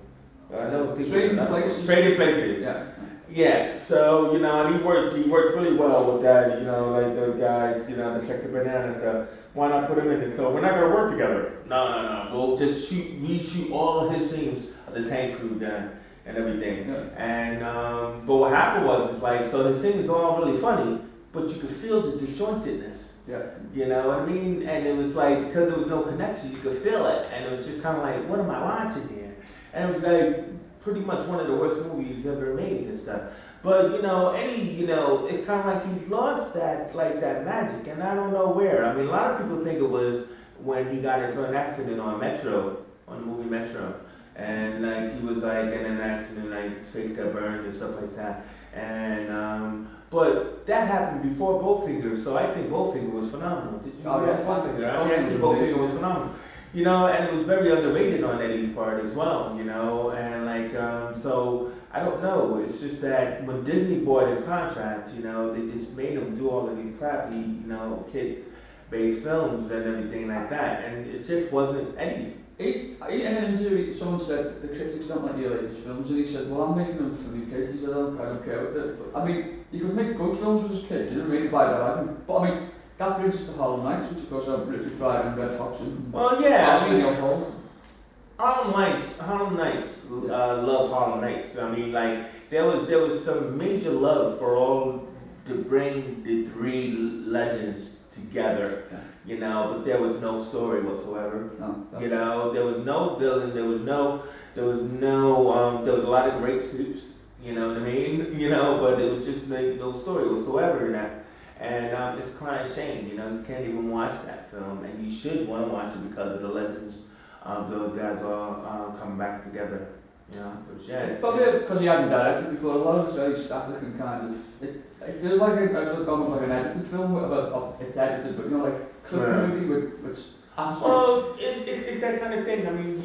[SPEAKER 2] was.
[SPEAKER 1] Trading Places.
[SPEAKER 2] Trading Places.
[SPEAKER 1] Yeah.
[SPEAKER 2] Yeah, so, and he worked really well with that, like those guys, the Second Banana stuff. Why not put him in it? So we're not gonna work together. No. We'll just reshoot all of his scenes of the tank crew guy and everything.
[SPEAKER 1] Yeah.
[SPEAKER 2] And but what happened was, it's like, so the scenes are all really funny, but you could feel the disjointedness.
[SPEAKER 1] Yeah.
[SPEAKER 2] You know what I mean? And it was like, because there was no connection, you could feel it, and it was just kind of like, what am I watching here? And it was like pretty much one of the worst movies ever made and stuff. But it's kind of like he's lost that magic, and I don't know where. I mean, a lot of people think it was when he got into an accident on the movie Metro, and like he was like in an accident, like his face got burned and stuff like that. And but that happened before Bowfinger, so I think Bowfinger was phenomenal. Did you know Bowfinger? I think Bowfinger was phenomenal. And it was very underrated on Eddie's part as well, and like, so I don't know. It's just that when Disney bought his contract, they just made him do all of these crappy, kid-based films and everything like that, and it just wasn't Eddie.
[SPEAKER 1] In an interview, someone said the critics don't like the latest films, and he said, well, I'm making them for new kids, he said, I don't care with it. But, I mean, you could make good films with his kids, you didn't really buy that argument. But I mean, that brings us to Harlem Nights, which of course have Richard Pryor and Red Fox and...
[SPEAKER 2] Well, yeah, I mean,
[SPEAKER 1] Harlem
[SPEAKER 2] Harlem Nights loves Harlem Nights. I mean, like, there was some major love for all to bring the three legends together, but there was no story whatsoever. No, there was no villain, there was a lot of great suits, you know what I mean? But it was just no story whatsoever in that. And it's a crying shame, you can't even watch that film, and you should want to watch it because of the legends of those guys all coming back together,
[SPEAKER 1] Probably because he hadn't directed before, a lot of it's very static and kind of, it feels like almost like an edited film, it's edited, but like clip movie with
[SPEAKER 2] well, it's that kind of thing. I mean,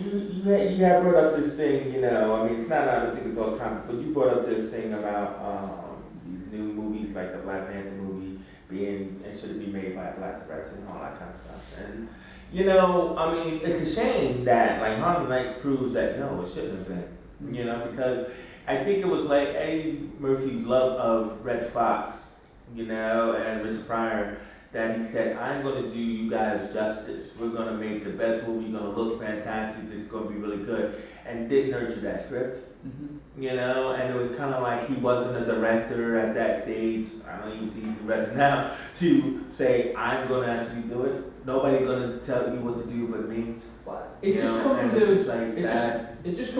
[SPEAKER 2] you have brought up this thing, I mean, it's not, I don't think it's all time, but you brought up this thing about these new movies, like the Black Panther movie should it be made by a black director and all that kind of stuff. And, I mean, it's a shame that, like, Harlem Nights proves that, no, it shouldn't have been, because I think it was, like, Eddie Murphy's love of Red Fox, and Richard Pryor, that he said, I'm going to do you guys justice. We're going to make the best movie, you're going to look fantastic, it's going to be really good, and didn't nurture that script. And it was kind of like he wasn't a director at that stage, I don't even think he's a director now, to say, I'm going to actually do it. Nobody's going to tell you what to do but me.
[SPEAKER 1] It just come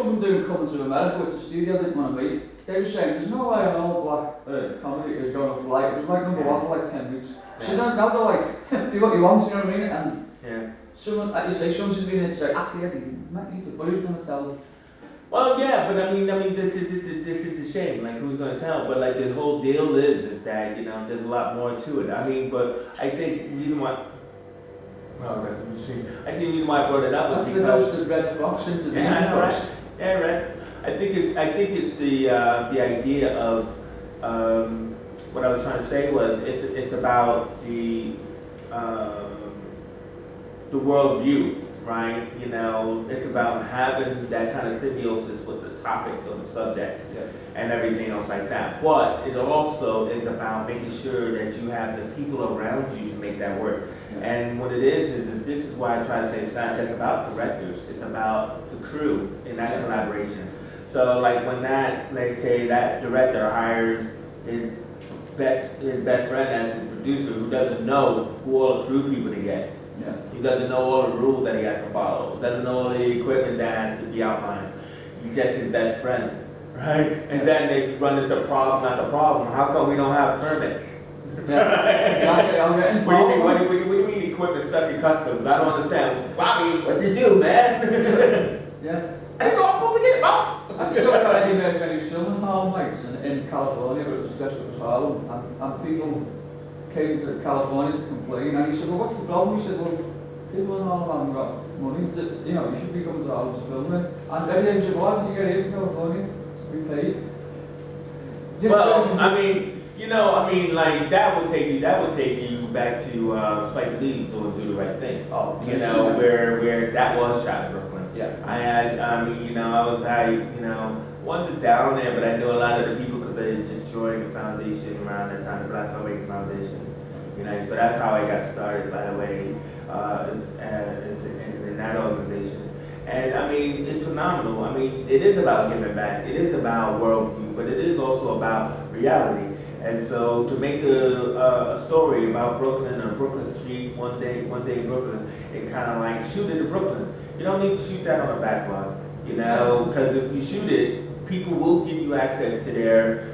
[SPEAKER 1] from doing Coming to America, which the studio didn't want to make. They were saying, there's no way an all black comedy is going to fly. It was like number one for like 10 weeks. So now they're like, do what you want, you know what I mean? And someone, like you say, someone's been in to say, actually, Eddie, you might need to, but who's going to tell them?
[SPEAKER 2] Well, yeah, but I mean, this is a shame. Like, who's gonna tell? But like, the whole deal is that there's a lot more to it. I mean, but I think the reason why. Oh, that's a machine. I think the reason why I brought it up was because
[SPEAKER 1] the Red Fox into the
[SPEAKER 2] I know, right? Yeah, right. I think it's the idea of what I was trying to say was it's about the world view, right? You know, it's about having that kind of symbiosis with the topic of the subject and everything else like that. But it also is about making sure that you have the people around you to make that work. And what it is this is why I try to say it's not just about directors, it's about the crew in that collaboration. So like when let's say that director hires his best friend as his producer who doesn't know who all the crew people to get.
[SPEAKER 1] Yeah.
[SPEAKER 2] He doesn't know all the rules that he has to follow. Doesn't know all the equipment that has to be outlined. He's just his best friend, right? And then they run into not the problem. How come we don't have permits?
[SPEAKER 1] Yeah, exactly. I'm getting
[SPEAKER 2] What do you mean equipment stuck in customs? I don't understand. Bobby, what you do, man?
[SPEAKER 1] Yeah.
[SPEAKER 2] I go up to get it, boss.
[SPEAKER 1] I still got any many filming hall nights in California, but it was just as well. And people came to California to complain, and he said, well, what's the problem? He said, well, people in all haven't got money, that, you know, you should be coming to Holland to film it. And every day said, well, how did you get here to California to be paid?
[SPEAKER 2] Well, I mean, like that would take you back to Spike Lee doing Do the Right Thing.
[SPEAKER 1] Oh,
[SPEAKER 2] you know, where that was shot in Brooklyn.
[SPEAKER 1] Yeah.
[SPEAKER 2] Wasn't down there, but I knew a lot of the people because they just joined the foundation around that time, the Black Filmmaking Foundation. You know, so that's how I got started, by the way, is in that organization. And I mean, it's phenomenal. I mean, it is about giving back. It is about worldview, but it is also about reality. And so to make a story about Brooklyn or Brooklyn Street one day in Brooklyn, it's kind of like shoot it in Brooklyn. You don't need to shoot that on a backlot, you know, because if you shoot it, people will give you access to their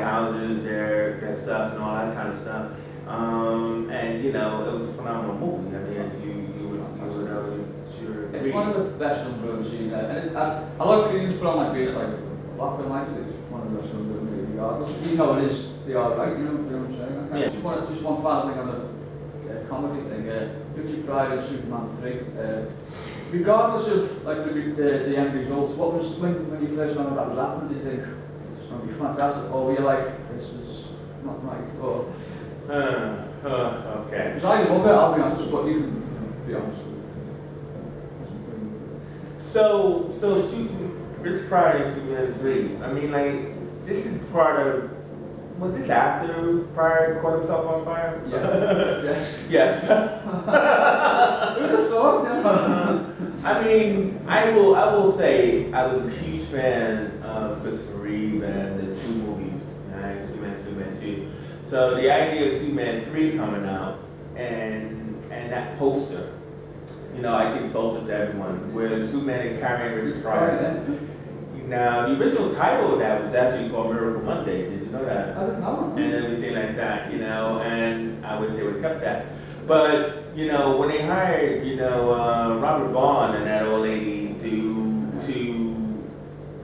[SPEAKER 2] houses, their stuff, and all that kind of stuff. And you know, it was a phenomenal movie. I mean, as you would know, sure.
[SPEAKER 1] It's one of the best films I've ever seen, and I like Cleans put on like being like black and white. It's one of the best films I've ever seen, regardless. Even though it is the art, right? You know what I'm saying?
[SPEAKER 2] Yeah.
[SPEAKER 1] Just one final thing on the comedy thing. Richard Pryor and Superman 3. Regardless of like the end results, what was when you first found out that was happening? Did you think it's going to be fantastic, or were you like, this is not right? Or
[SPEAKER 2] okay.
[SPEAKER 1] because I love it, I'll be honest, but you can be honest.
[SPEAKER 2] So Rich Pryor and Superman 3. I mean, like, this is part of. Was this after Pryor caught himself on fire?
[SPEAKER 1] Yeah. Yes.
[SPEAKER 2] Yes.
[SPEAKER 1] Who'd have thought? Yeah.
[SPEAKER 2] I mean, I will say I was a huge fan of Christopher Reeve and the two movies, right? Superman 2. So the idea of Superman 3 coming out and that poster, you know, I think sold it to everyone, where Superman is carrying Richard Pryor. Now, the original title of that was actually called Miracle Monday. Did you know that?
[SPEAKER 1] I didn't know.
[SPEAKER 2] And everything like that, you know, and I wish they would have kept that. But, you know, when they hired, Robert Vaughn and that old lady to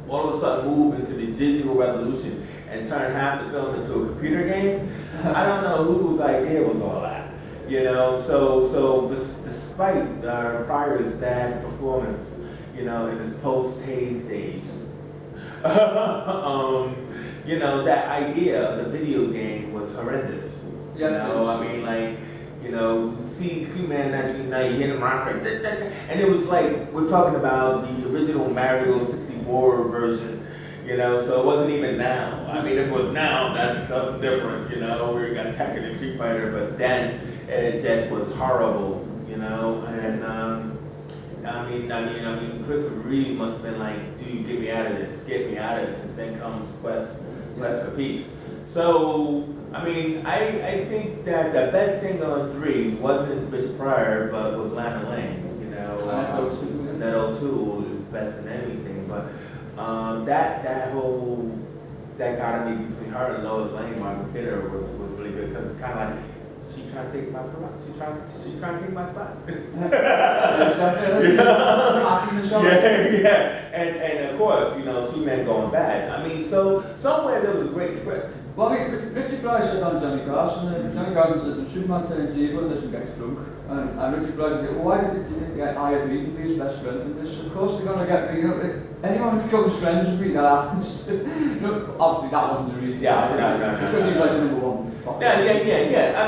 [SPEAKER 2] all of a sudden move into the digital revolution and turn half the film into a computer game, I don't know whose idea was all that. You know, so despite Pryor's bad performance, you know, in his post-Haze days, you know, that idea of the video game was horrendous.
[SPEAKER 1] Yeah,
[SPEAKER 2] you know, I mean, like, you know, see Superman now you hear the monster, and it was like we're talking about the original Mario 64 version, you know, so it wasn't even now. I mean, if it was now, that's something different, you know, where you got Tekken and Street Fighter, but then it just was horrible, you know, and I mean, Christopher Reeve must have been like, dude, get me out of this, and then comes Quest for Peace. So, I mean, I think that the best thing on 3 wasn't Richard Pryor, but was Lana Lang, you know. That O2 is best in anything, but that dichotomy between her and Lois Lane, Margaret Kidder, was really good, because it's kind of like, she's trying to take my spot. She's trying to take my spot. Yeah. And of course, you know, Superman going bad. I mean, so somewhere there was a great script.
[SPEAKER 1] Well, I mean, Richard Pryor said on Johnny Carson, Johnny Carson says if Superman turns evil and doesn't get drunk, and Richard Pryor said, well, why did you think I agreed to be his best friend in this? Of course they're going to get me, you know, anyone who becomes friends with me that happens. Obviously that wasn't the reason.
[SPEAKER 2] Yeah, no.
[SPEAKER 1] Especially like the number one.
[SPEAKER 2] Yeah. I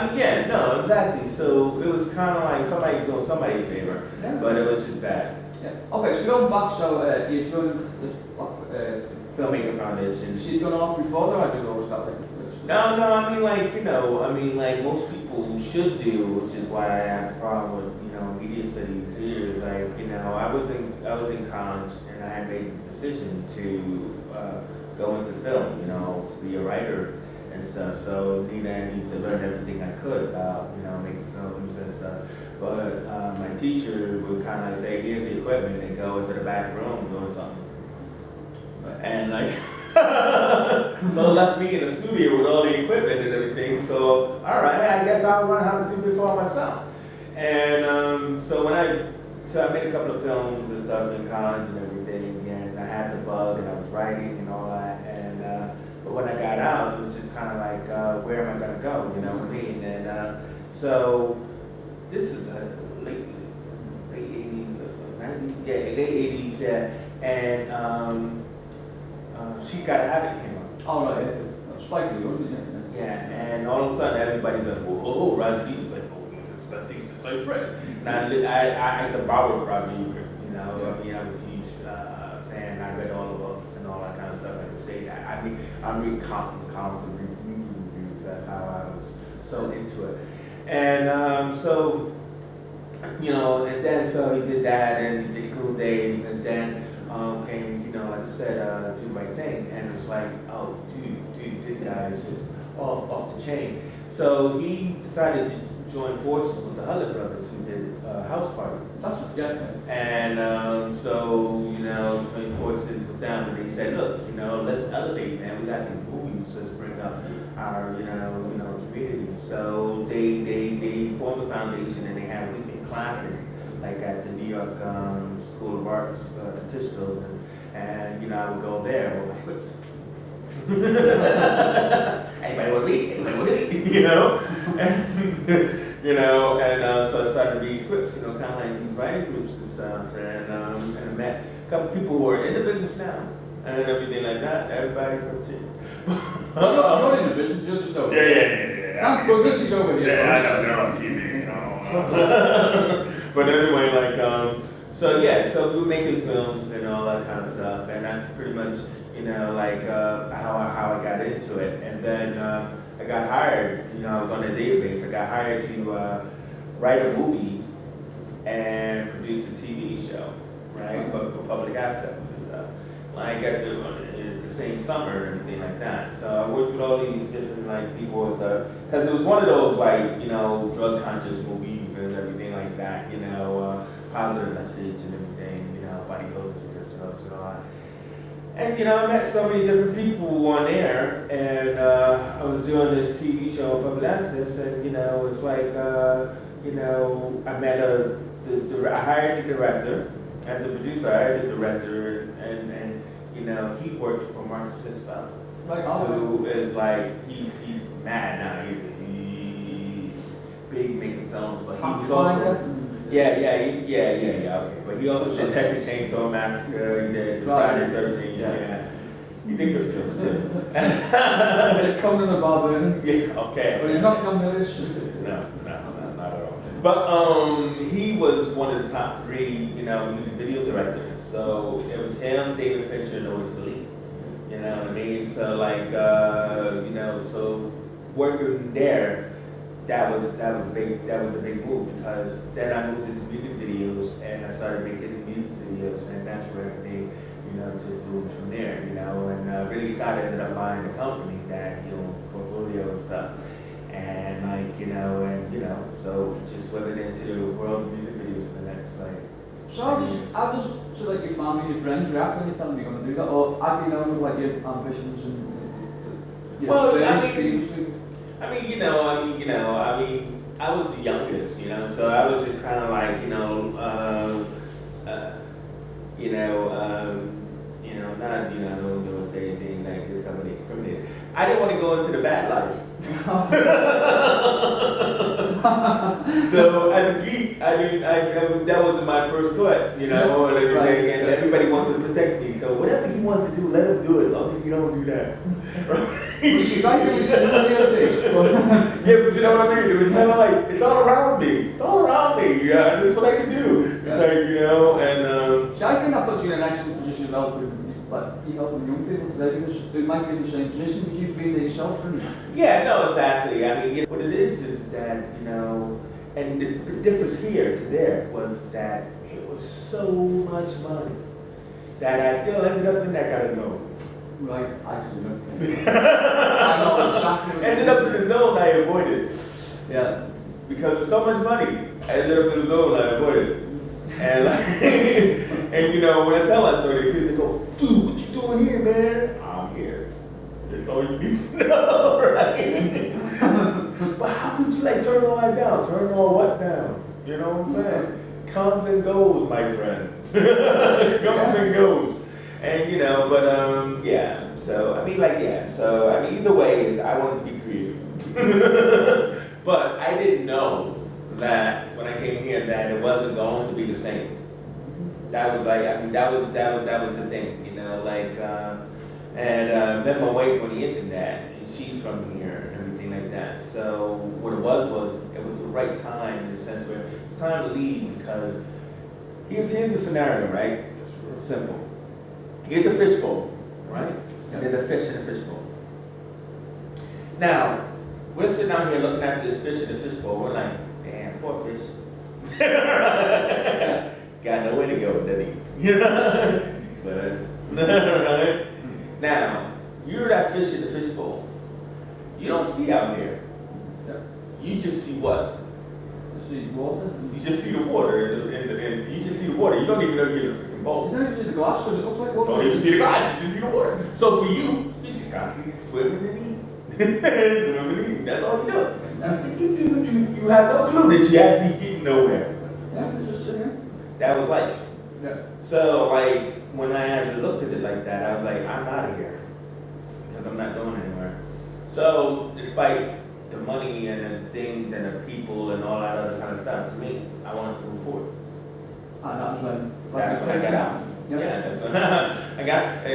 [SPEAKER 2] mean, yeah, no, exactly. So it was kind of like somebody doing somebody a favor,
[SPEAKER 1] Yeah.
[SPEAKER 2] but it was just bad.
[SPEAKER 1] Yeah. Okay, so going back, so you joined this
[SPEAKER 2] Filmmaker Foundation.
[SPEAKER 1] so you'd done a lot before that, I did always that like the first.
[SPEAKER 2] No, I mean like most people should do, which is why I have a problem with, media studies here, is like, I was in college and I had made the decision to go into film, to be a writer and stuff. So I need to learn everything I could about, making films and stuff. But my teacher would kind of like say, here's the equipment, and go into the back room doing something. And like, so left me in the studio with all the equipment and everything. So, all right, I guess I'll learn how to do this all myself. And so I made a couple of films and stuff in college and everything, and I had the bug, and I was writing and all that. And but when I got out, it was just kind of like, where am I gonna go? You know what I mean? And so this is late 80s, 90s, late 80s, yeah. And She's Gotta Have It came out.
[SPEAKER 1] Oh, right, yeah. That's Spike Lee, wasn't it?
[SPEAKER 2] Yeah, and all of a sudden everybody's like, oh, Roger Deakins like, oh, that's decent sliced bread. And I ate the Bauer Roger Ebert, I mean, I was a huge fan. I read all the books and all that kind of stuff. Like I say, I'm reading columns of movie reviews. That's how I was so into it. And and then so he did that, and he did School Days, and then came, like I said, Do the Right Thing, and it's like, oh, dude, this guy is just off the chain. So he decided to join forces with the Hullett brothers, who did House Party.
[SPEAKER 1] That's yeah.
[SPEAKER 2] And joined forces with them, and they said, look, let's elevate, man. We got these movies, let's bring up our, community. So they formed a foundation, and they had weekend classes, like at the New York School of Arts, the Tisch Building. And, I would go there with my flips. Anybody want to read? And so I started to read scripts, kind of like these writing groups and stuff. And I met a couple people who are in the business now and everything like that. Everybody from You're
[SPEAKER 1] not in the business, you're just over here.
[SPEAKER 2] Yeah.
[SPEAKER 1] Thank goodness he's over here.
[SPEAKER 3] Yeah, I know, they're on TV,
[SPEAKER 2] But anyway, so we were making films and all that kind of stuff, and that's pretty much, how I got into it. And then I got hired, I was on a database, I got hired to write a movie and produce a TV show, right, but for public access and stuff. Like at the same summer and everything like that. So I worked with all these different people, because it was one of those drug conscious movies and everything like that, positive message and everything, bodybuilders and drugs and all that. And I met so many different people on there, and I was doing this TV show on public access, and it's like I met I hired the director, as the producer I hired the director, and he worked for Marcus Fitzgerald, who is like he's mad now. He's big making films, but he was also okay. But he also did Texas Chainsaw Massacre. He did Friday the 13th. Yeah. He did good films too.
[SPEAKER 1] Conan the Barbarian.
[SPEAKER 2] Yeah. Okay.
[SPEAKER 1] But he's not John Lewis.
[SPEAKER 2] No, not at all. But he was one of the top 3, music video directors. So it was him, David Fincher, and Otis Lee. You know what I mean? So so working there, that was a big move, because then I moved into music videos, and I started making music videos, and that's where everything, just grew from there, and really Scott ended up buying the company that, portfolio and stuff. And so just went into the world of music videos for the next
[SPEAKER 1] So how does your family, your friends react when you tell them you're going to do that? Or have you known your ambitions and your experience?
[SPEAKER 2] I was the youngest, so I was just kind of like, not, I don't say anything like somebody incriminated. I didn't want to go into the bad life. So as a geek, I mean, that wasn't my first thought, you know, and everything, and everybody wants to protect me. So whatever he wants to do, let him do it, as long as he don't do that.
[SPEAKER 1] Strikingly similar to but
[SPEAKER 2] Yeah, but you know what I mean? It was kind of like, it's all around me. It's all around me. Yeah, that's what I can do. It's like, you know, and
[SPEAKER 1] see, I think that puts you in an excellent position to help with, like, you helping young people today, because they might be in the same position, because you've been there yourself, and
[SPEAKER 2] yeah, no, exactly. I mean, what it is that, you know, and the difference here to there was that it was so much money that I still ended up in that kind of zone.
[SPEAKER 1] right, I see, okay. I know exactly what
[SPEAKER 2] Ended up in the zone I avoided.
[SPEAKER 1] Yeah.
[SPEAKER 2] Because of so much money, I ended up in the zone I avoided. And like, and you know, when I tell that story, the kids they go, dude, what you doing here, man? I'm here. That's all you need to know, right? But how could you like turn all that down? Turn all what down? You know what I'm saying? Comes and goes, my friend. Comes and goes. And you know, but yeah. So I mean, like yeah. So I mean, either way, I wanted to be creative. But I didn't know that when I came here that it wasn't going to be the same. That was like, I mean, that was the thing, you know, like, and met my wife on the internet, and she's from here and everything like that. So what it was the right time in the sense where it's time to leave, because here's the scenario, right? It's real simple. Here's a fishbowl, right? And there's a fish in the fishbowl. Now, we're sitting out here looking at this fish in the fishbowl. We're like, damn, poor fish. Got nowhere to go, doesn't he? You know? Right? Now, you're that fish in the fishbowl. You don't see out here. You just see what?
[SPEAKER 1] You see water?
[SPEAKER 2] You just see the water, and you just see the water. You don't even know you're in a freaking boat.
[SPEAKER 1] You don't even see the glass, because it looks like water.
[SPEAKER 2] Don't even see the glass, you just see the water. So for you just got to see swimming and eating. That's all you know. You have no clue that you're actually getting nowhere.
[SPEAKER 1] Yeah, it's just sitting here.
[SPEAKER 2] That was life.
[SPEAKER 1] Yeah.
[SPEAKER 2] So like when I actually looked at it like that, I was like, I'm out of here because I'm not going anywhere. So despite the money and the things and the people and all that other kind of stuff, to me, I wanted to move forward.
[SPEAKER 1] And that was when.
[SPEAKER 2] That's when I got out.
[SPEAKER 1] Yeah.
[SPEAKER 2] Yeah, that's when I got. I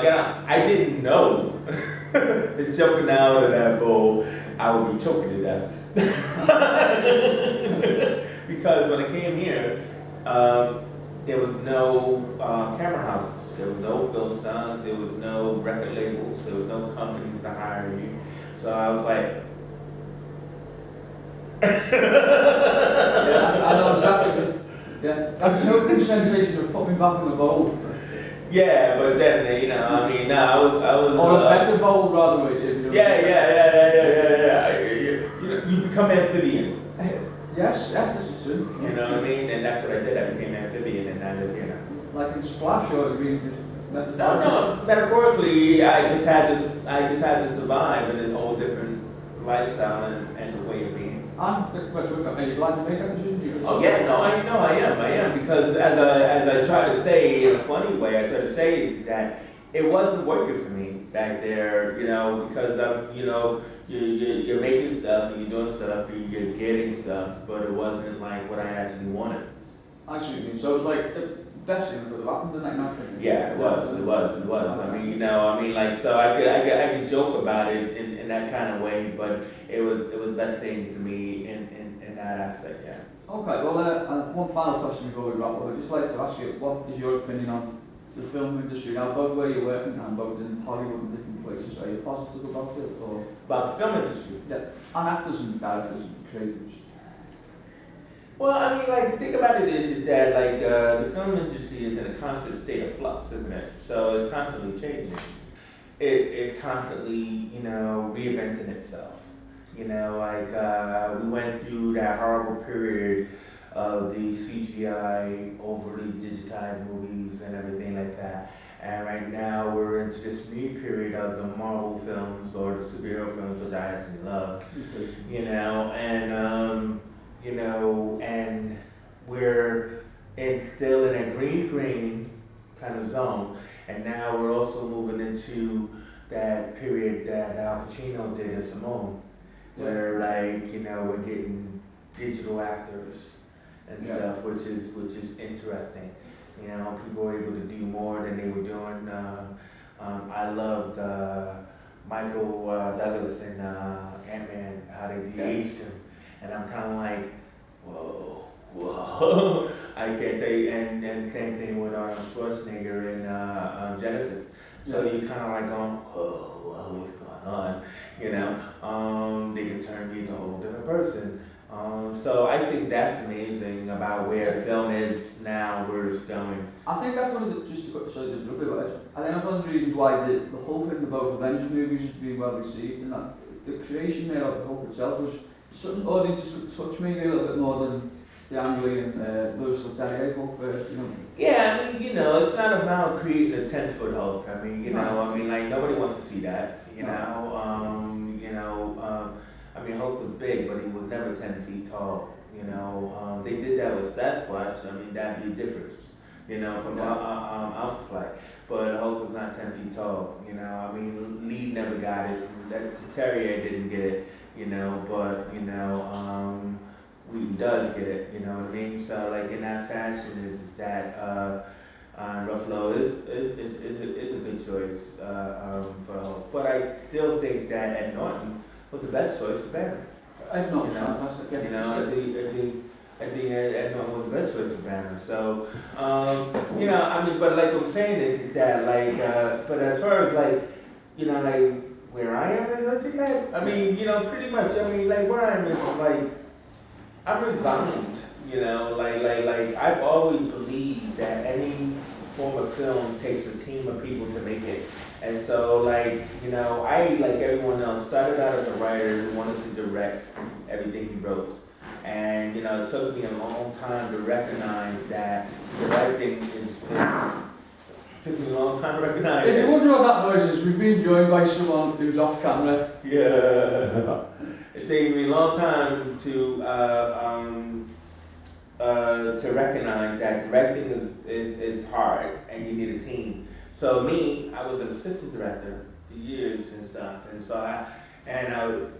[SPEAKER 2] got out. I didn't know that jumping out of that bowl, I would be choking to death. Because when I came here, there was no camera houses, there was no film stuff, there was no record labels, there was no companies to hire you. So I was like,
[SPEAKER 1] Yeah, I know exactly. Yeah, I was no good sensation of popping back in the bowl.
[SPEAKER 2] yeah, but then I mean, no, I was.
[SPEAKER 1] Or a better bowl rather.
[SPEAKER 2] You become amphibian.
[SPEAKER 1] Yes, this is true.
[SPEAKER 2] You know what I mean? And that's what I did. I became amphibian, and I live here now.
[SPEAKER 1] Like in Splash, or you mean just
[SPEAKER 2] No. Metaphorically, I just had to survive in this whole different lifestyle and the way of being.
[SPEAKER 1] Are you glad to make that decision?
[SPEAKER 2] Oh yeah, no, I am because as I try to say in a funny way, I try to say is that it wasn't working for me back there, because you're making stuff and you're doing stuff and you're getting stuff, but it wasn't like what I actually wanted.
[SPEAKER 1] I see what you mean. So it was like the best thing that could have happened, didn't it?
[SPEAKER 2] Yeah, it was. I mean, like, so I could joke about it in that kind of way, but it was the best thing for me in that aspect, yeah.
[SPEAKER 1] Okay, well, one final question before we wrap up. I'd just like to ask you, what is your opinion on the film industry now, both where you're working and both in Hollywood and different places? Are you positive about it, or?
[SPEAKER 2] About the film industry?
[SPEAKER 1] Yeah, and actors and directors and creators.
[SPEAKER 2] Well, I mean, like, the thing about it is that, like, the film industry is in a constant state of flux, isn't it? So it's constantly changing. It's constantly, reinventing itself. We went through that horrible period of the CGI, overly digitized movies and everything like that. And right now we're into this new period of the Marvel films or the superhero films, which I actually love. And we're still in a green screen kind of zone. And now we're also moving into that period that Al Pacino did as Simone, where we're getting digital actors and stuff, which is interesting. You know, people were able to do more than they were doing. I loved Michael Douglas and Ant-Man, how they de-aged him, and I'm kind of like, whoa. I can't tell you, and same thing with Schwarzenegger in Genesis. So you kind of like going, whoa, what's going on? You know, they can turn you into a whole different person. So I think that's amazing about where film is now, where it's going.
[SPEAKER 1] I think that's one of the, just to cut the a little bit, I think that's one of the reasons why the Hulk and the both Avengers movies has been well received, and that the creation there of the Hulk itself was something audiences could touch maybe a little bit more than the Ang Lee and Louis Leterrier Hulk, you know.
[SPEAKER 2] Yeah, I mean, you know, it's not about creating a 10-foot Hulk. I mean, you know, I mean, like, nobody wants to see that, you know. I mean, Hulk was big, but he was never 10 feet tall, you know. They did that with Sasquatch. I mean, that'd be a difference, you know, from Alpha Flight. But Hulk was not 10 feet tall, you know. I mean, Lee never got it. That Terrier didn't get it, you know, but, you know, Whedon does get it, you know what I mean? So, like, in that fashion is that Ruffalo is a good choice for Hulk. But I still think that Ed Norton was the best choice for Banner.
[SPEAKER 1] Ed Norton's fantastic, yeah.
[SPEAKER 2] You know, I think Ed Norton was the best choice for Banner. So, you know, I mean, but like I'm saying is that, like, but as far as, like, you know, like, where I am is what you said. I mean, you know, pretty much, I mean, like, where I am is, like, I'm resigned, you know, like I've always believed that any form of film takes a team of people to make it. And so, like, you know, I, like everyone else, started out as a writer who wanted to direct everything he wrote. And, you know, it took me a long time to recognize that directing took me a long time to recognize.
[SPEAKER 1] If you're wondering what that noise is, we've been joined by someone who's off camera.
[SPEAKER 2] Yeah. It takes me a long time to recognize that directing is hard and you need a team. So me, I was an assistant director for years and stuff, and so I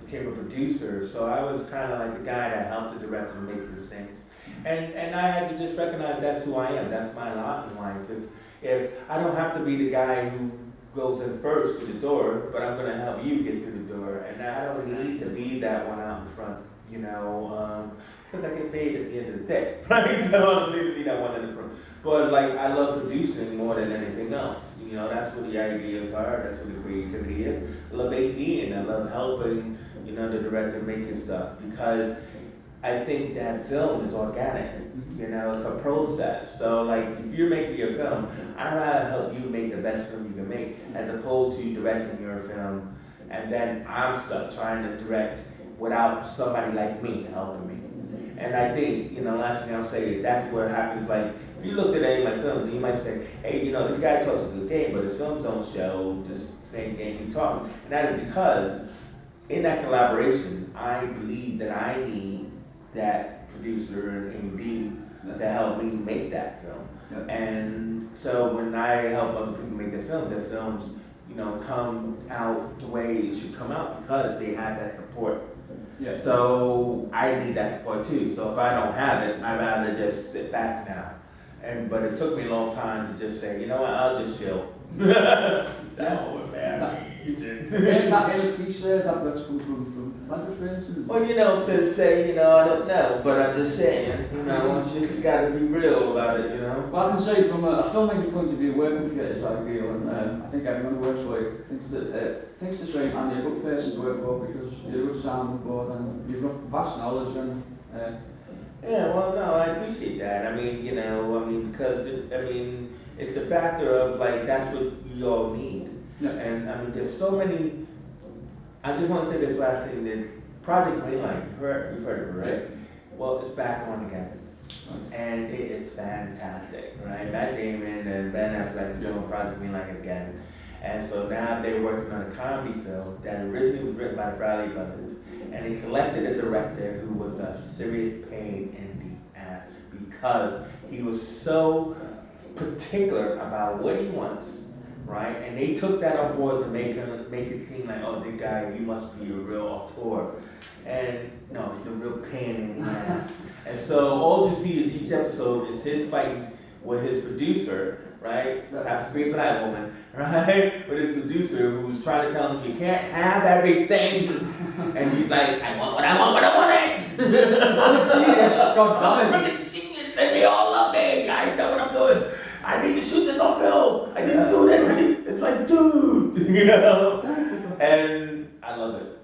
[SPEAKER 2] became a producer. So I was kind of like the guy that helped the director make these things, and I had to just recognize that's who I am. That's my lot in life. If I don't have to be the guy who goes in first to the door, but I'm gonna help you get to the door, and I don't need to be that one out in front, you know, because I get paid at the end of the day, right? So I don't need to be that one in the front. But like, I love producing more than anything else. You know, that's what the ideas are. That's what the creativity is. I love AD and I love helping, you know, the director make his stuff because I think that film is organic. You know, it's a process. So, like, if you're making your film, I'd rather help you make the best film you can make as opposed to directing your film and then I'm stuck trying to direct without somebody like me helping me. And I think, you know, last thing I'll say is that's where it happens. Like, if you looked at any of my films, you might say, hey, you know, this guy talks a good game, but his films don't show the same game he talks. And that is because in that collaboration, I believe that I need that producer and AD to help me make that film. Yeah. And so when I help other people make their films, you know, come out the way it should come out because they have that support. Yeah. So I need that support too. So if I don't have it, I'd rather just sit back now. But it took me a long time to just say, you know what, I'll just chill. That was bad.
[SPEAKER 1] That inner piece there, that's come from language, for instance?
[SPEAKER 2] Well, you know, say, you know, I don't know, but I'm just saying, you know, you just got to be real about it, you know.
[SPEAKER 1] Well, I can say from a filmmaker's point of view, working together is ideal, and I think everyone who works for you thinks the same, and you're a good person to work for because you're a good sounding board and you've got vast knowledge and.
[SPEAKER 2] Yeah, well, no, I appreciate that. I mean, you know, because it's the factor of like that's what you all need. Yeah. And I mean, there's so many. I just want to say this last thing: that Project Greenlight, you've heard of it, right? Well, it's back on again, and it is fantastic, right? Matt Damon and Ben Affleck doing Project Greenlight again, and so now they're working on a comedy film that originally was written by the Farrelly brothers. And they selected a director who was a serious pain in the ass because he was so particular about what he wants right? And they took that on board to make it seem like, oh, this guy, he must be a real auteur. And no, he's a real pain in the ass. And so all you see is each episode is his fighting with his producer, right? Perhaps a great black woman, right? With his producer who's trying to tell him you can't have everything. And he's like, I want what I want, I'm a genius, I'm a freaking genius, and they all love me. I know what I'm doing. I need to shoot this on film. I need to do that. It's like, dude, you know? And I love it.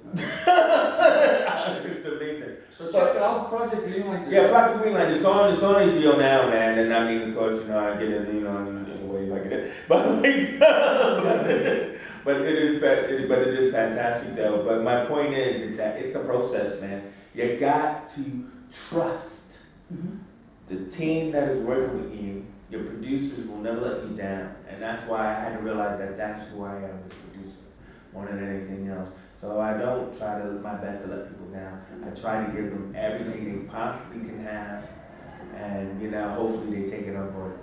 [SPEAKER 2] It's amazing.
[SPEAKER 1] So check it out, Project Greenlight.
[SPEAKER 2] Yeah, Project Greenlight. It's on HBO now, man. And I mean, of course, you know, I get it, you know, in the ways I get it. But but it is fantastic though. But my point is that it's the process, man. You got to trust the team that is working with you. Your producers will never let you down, and that's why I had to realize that that's who I am as a producer, more than anything else. So I don't try my best to let people down. I try to give them everything they possibly can have, and you know, hopefully they take it on board.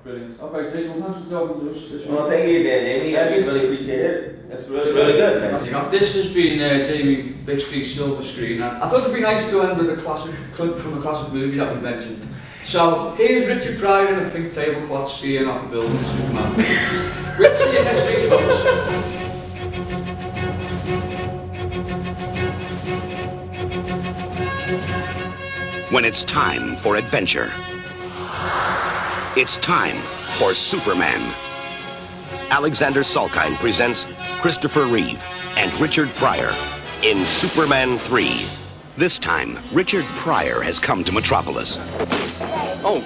[SPEAKER 1] Brilliant. Okay, so well, thanks for talking to us.
[SPEAKER 2] Well, thank you, Jamie. I really appreciate it. That's really good, man.
[SPEAKER 1] You know, this has been Jamie Bixby's Silver Screen, and I thought it'd be nice to end with a classic clip from a classic movie that we mentioned. So here's Richard Pryor in a pink tablecloth skiing off a building in Superman. We'll see you next week, folks.
[SPEAKER 3] When it's time for adventure, it's time for Superman. Alexander Salkind presents Christopher Reeve and Richard Pryor in Superman 3. This time, Richard Pryor has come to Metropolis.
[SPEAKER 4] Oh,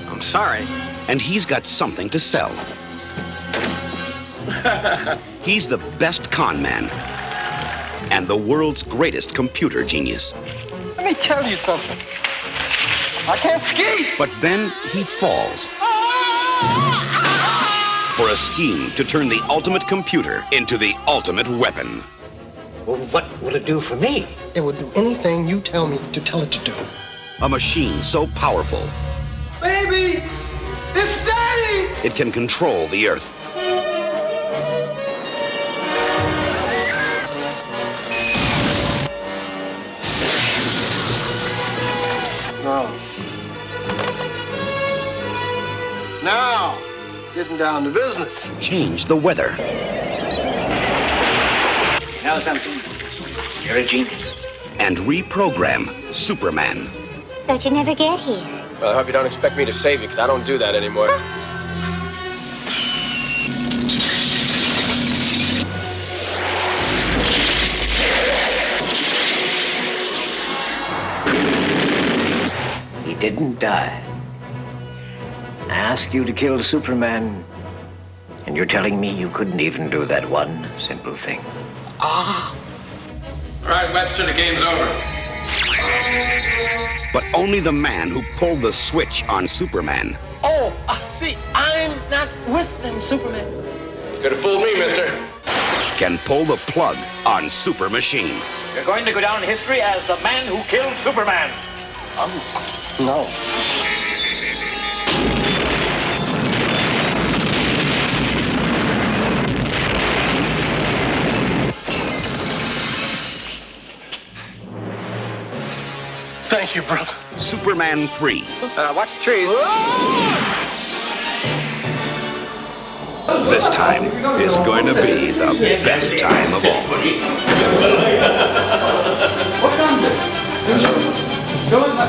[SPEAKER 4] I'm sorry.
[SPEAKER 3] And he's got something to sell. He's the best con man and the world's greatest computer genius.
[SPEAKER 4] Let me tell you something. I can't ski!
[SPEAKER 3] But then he falls for a scheme to turn the ultimate computer into the ultimate weapon.
[SPEAKER 5] Well, what will it do for me? It will do anything you tell me to tell it to do.
[SPEAKER 3] A machine so powerful,
[SPEAKER 4] Baby! It's Daddy!
[SPEAKER 3] it can control the Earth.
[SPEAKER 5] No. Now, getting down to business.
[SPEAKER 3] Change the weather.
[SPEAKER 6] You know something? You're a genius.
[SPEAKER 3] And reprogram Superman.
[SPEAKER 7] Thought you'd never get here.
[SPEAKER 8] Well, I hope you don't expect me to save you, because I don't do that anymore.
[SPEAKER 6] He didn't die. I asked you to kill Superman, and you're telling me you couldn't even do that one simple thing.
[SPEAKER 5] Ah.
[SPEAKER 8] All right, Webster, the game's over.
[SPEAKER 3] But only the man who pulled the switch on Superman
[SPEAKER 5] Oh, see, I'm not with them, Superman.
[SPEAKER 8] Could have fooled me, mister.
[SPEAKER 3] can pull the plug on Super Machine.
[SPEAKER 6] You're going to go down in history as the man who killed Superman.
[SPEAKER 5] No. Thank you, brother.
[SPEAKER 3] Superman 3.
[SPEAKER 8] Watch the trees.
[SPEAKER 3] This time is going to be the best time of all.
[SPEAKER 1] What's on this? Go in my